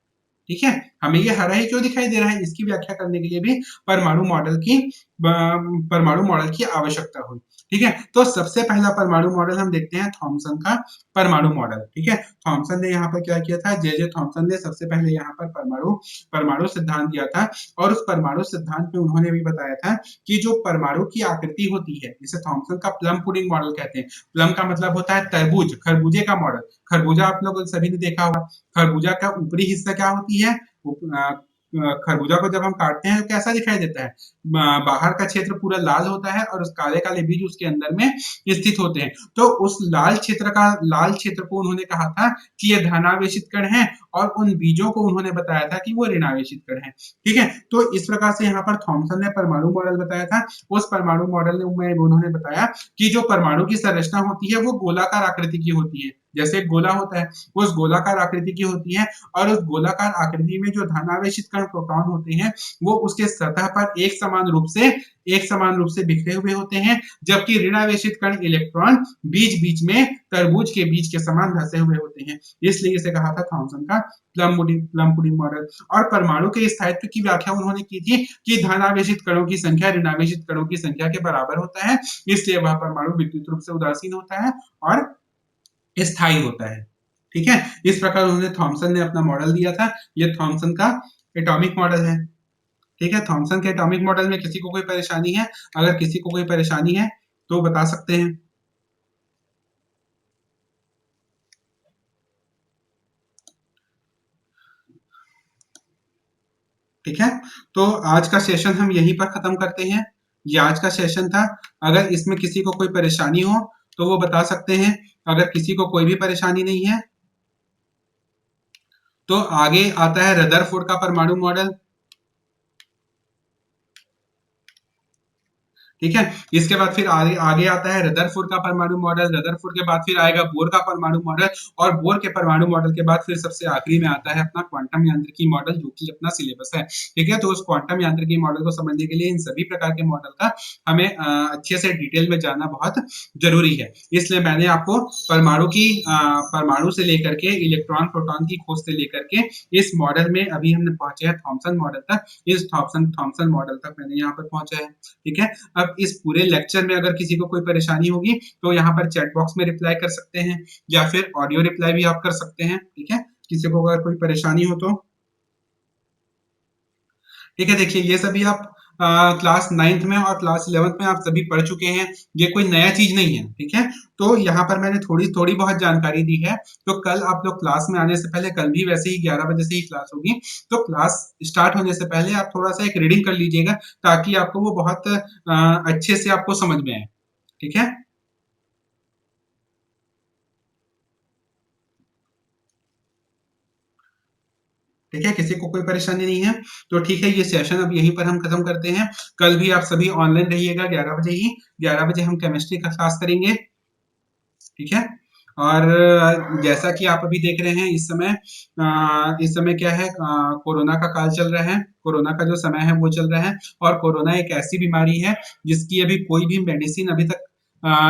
A: ठीक है, हमें ये हरा ही क्यों दिखाई दे रहा है, इसकी व्याख्या करने के लिए भी परमाणु मॉडल की आवश्यकता हुई। ठीक है, तो सबसे पहला परमाणु मॉडल हम देखते हैं थॉमसन का परमाणु मॉडल। ठीक है, थॉमसन ने यहाँ पर क्या किया था, जे थॉमसन ने सबसे पहले यहाँ पर परमाणु सिद्धांत दिया था, और उस परमाणु सिद्धांत में उन्होंने भी बताया था कि जो परमाणु की आकृति होती है, जिसे थॉमसन का प्लम पुडिंग मॉडल कहते हैं। प्लम का मतलब होता है तरबूज, खरबूजे का मॉडल। खरबूजा आप लोग सभी ने देखा होगा, खरबूजा का ऊपरी हिस्सा क्या होती है, खरबूजा को जब हम काटते हैं तो कैसा दिखाई देता है, बाहर का क्षेत्र पूरा लाल होता है और उस काले काले बीज उसके अंदर में स्थित होते हैं। तो उस लाल क्षेत्र को उन्होंने कहा था कि ये धनावेशित कण है, और उन बीजों को उन्होंने बताया था कि वो ऋणावेशित कण है। ठीक है, तो इस प्रकार से यहाँ पर थॉमसन ने परमाणु मॉडल बताया था। उस परमाणु मॉडल में उन्होंने बताया कि जो परमाणु की संरचना होती है वो गोलाकार आकृति की होती है, जैसे एक गोला होता है, वो उस गोलाकार आकृति की होती है, और उस गोलाकार आकृति में जो धनावेशित कण प्रोटॉन होते हैं, वो उसके सतह पर एक समान रूप से बिखरे हुए होते हैं, जबकि ऋणावेशित कण इलेक्ट्रॉन बीच में तरबूज के बीज के समान धसे हुए होते हैं। इसलिए इसे कहा था थॉमसन का प्लम पुडिंग मॉडल। और परमाणु के स्थायित्व की व्याख्या उन्होंने की थी कि धनावेशित कणों की संख्या ऋणावेशित कणों की संख्या के बराबर होता है, इसलिए वह परमाणु विद्युत रूप से उदासीन होता है और स्थायी होता है। ठीक है, इस प्रकार उन्होंने थॉमसन ने अपना मॉडल दिया था। ये थॉमसन का एटॉमिक मॉडल है। ठीक है, थॉमसन के एटॉमिक मॉडल में किसी को कोई परेशानी है? अगर किसी को कोई परेशानी है तो बता सकते हैं। ठीक है, तो आज का सेशन हम यहीं पर खत्म करते हैं। ये आज का सेशन था। अगर इसमें किसी को कोई परेशानी हो तो वो बता सकते हैं। अगर किसी को कोई भी परेशानी नहीं है तो आगे आता है रदरफोर्ड का परमाणु मॉडल। ठीक है, इसके बाद फिर आगे आगे आता है रदरफोर्ड का परमाणु मॉडल। रदरफोर्ड के बाद फिर आएगा बोर का परमाणु मॉडल, और बोर के परमाणु मॉडल के बाद फिर सबसे आखिरी में आता है अपना क्वांटम यांत्रिकी मॉडल, जो कि अपना सिलेबस है। ठीक है, तो उस क्वांटम यांत्रिकी मॉडल को समझने के लिए इन सभी प्रकार के मॉडल का हमें अच्छे से डिटेल में जानना बहुत जरूरी है। इसलिए मैंने आपको परमाणु से लेकर के इलेक्ट्रॉन प्रोटॉन की खोज से लेकर के इस मॉडल में अभी हमने पहुंचे हैं थॉमसन मॉडल तक। इस थॉमसन मॉडल तक मैंने यहाँ पर पहुंचा है। ठीक है, अब इस पूरे लेक्चर में अगर किसी को कोई परेशानी होगी तो यहाँ पर चैट बॉक्स में रिप्लाई कर सकते हैं, या फिर ऑडियो रिप्लाई भी आप कर सकते हैं। ठीक है, किसी को अगर कोई परेशानी हो तो। ठीक है, देखिए ये सभी आप क्लास 9th में और क्लास 11th में आप सभी पढ़ चुके हैं। ये कोई नया चीज नहीं है। ठीक है, तो यहाँ पर मैंने थोड़ी थोड़ी बहुत जानकारी दी है। तो कल आप लोग क्लास में आने से पहले, कल भी वैसे ही 11 बजे से ही क्लास होगी, तो क्लास स्टार्ट होने से पहले आप थोड़ा सा एक रीडिंग कर लीजिएगा, ताकि आपको वो बहुत अच्छे से आपको समझ में आए। ठीक है, ठीक है, किसी को कोई परेशानी नहीं है तो ठीक है, ये सेशन अब यहीं पर हम खत्म करते हैं। कल भी आप सभी ऑनलाइन रहिएगा 11 बजे ही। 11 बजे हम केमिस्ट्री का क्लास करेंगे। ठीक है, और जैसा कि आप अभी देख रहे हैं इस समय क्या है, कोरोना का काल चल रहा है। कोरोना का जो समय है वो चल रहा है, और कोरोना एक ऐसी बीमारी है जिसकी अभी कोई भी मेडिसिन अभी तक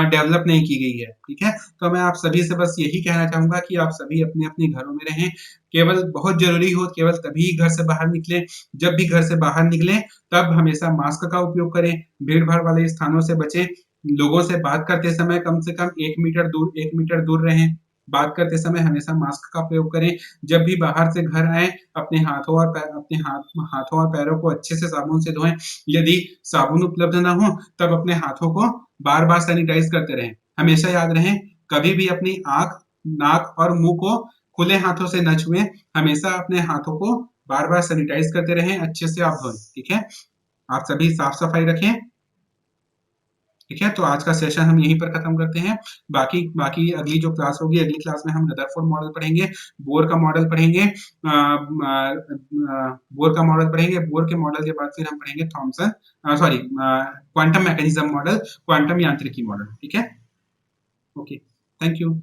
A: डेवलप नहीं की गई है। ठीक है, तो मैं आप सभी से बस यही कहना चाहूंगा कि आप सभी अपने अपने घरों में रहें। केवल बहुत जरूरी हो केवल तभी घर से बाहर निकलें। जब भी घर से बाहर निकलें तब हमेशा मास्क का उपयोग करें, भीड़ भाड़ वाले स्थानों से बचें, लोगों से बात करते समय कम से कम 1 मीटर दूर रहें। बात करते समय हमेशा मास्क का प्रयोग करें। जब भी बाहर से घर आए अपने हाथों और पैरों को अच्छे से साबुन से धोएं। यदि साबुन उपलब्ध ना हो तब अपने हाथों को बार बार सैनिटाइज करते रहें। हमेशा याद रहें, कभी भी अपनी आंख, नाक और मुंह को खुले हाथों से न छुएं। हमेशा अपने हाथों को बार बार सैनिटाइज करते रहें, अच्छे से आप धोएं। ठीक है, आप सभी साफ सफाई रखें। ठीक है, तो आज का सेशन हम यहीं पर खत्म करते हैं। बाकी बाकी अगली जो क्लास होगी, अगली क्लास में हम रदरफोर्ड मॉडल पढ़ेंगे, बोर का मॉडल पढ़ेंगे, बोर का मॉडल पढ़ेंगे। बोर के मॉडल के बाद फिर हम पढ़ेंगे Thomson sorry quantum mechanism model, quantum यांत्रिकी मॉडल। ठीक है, ओके, थैंक यू।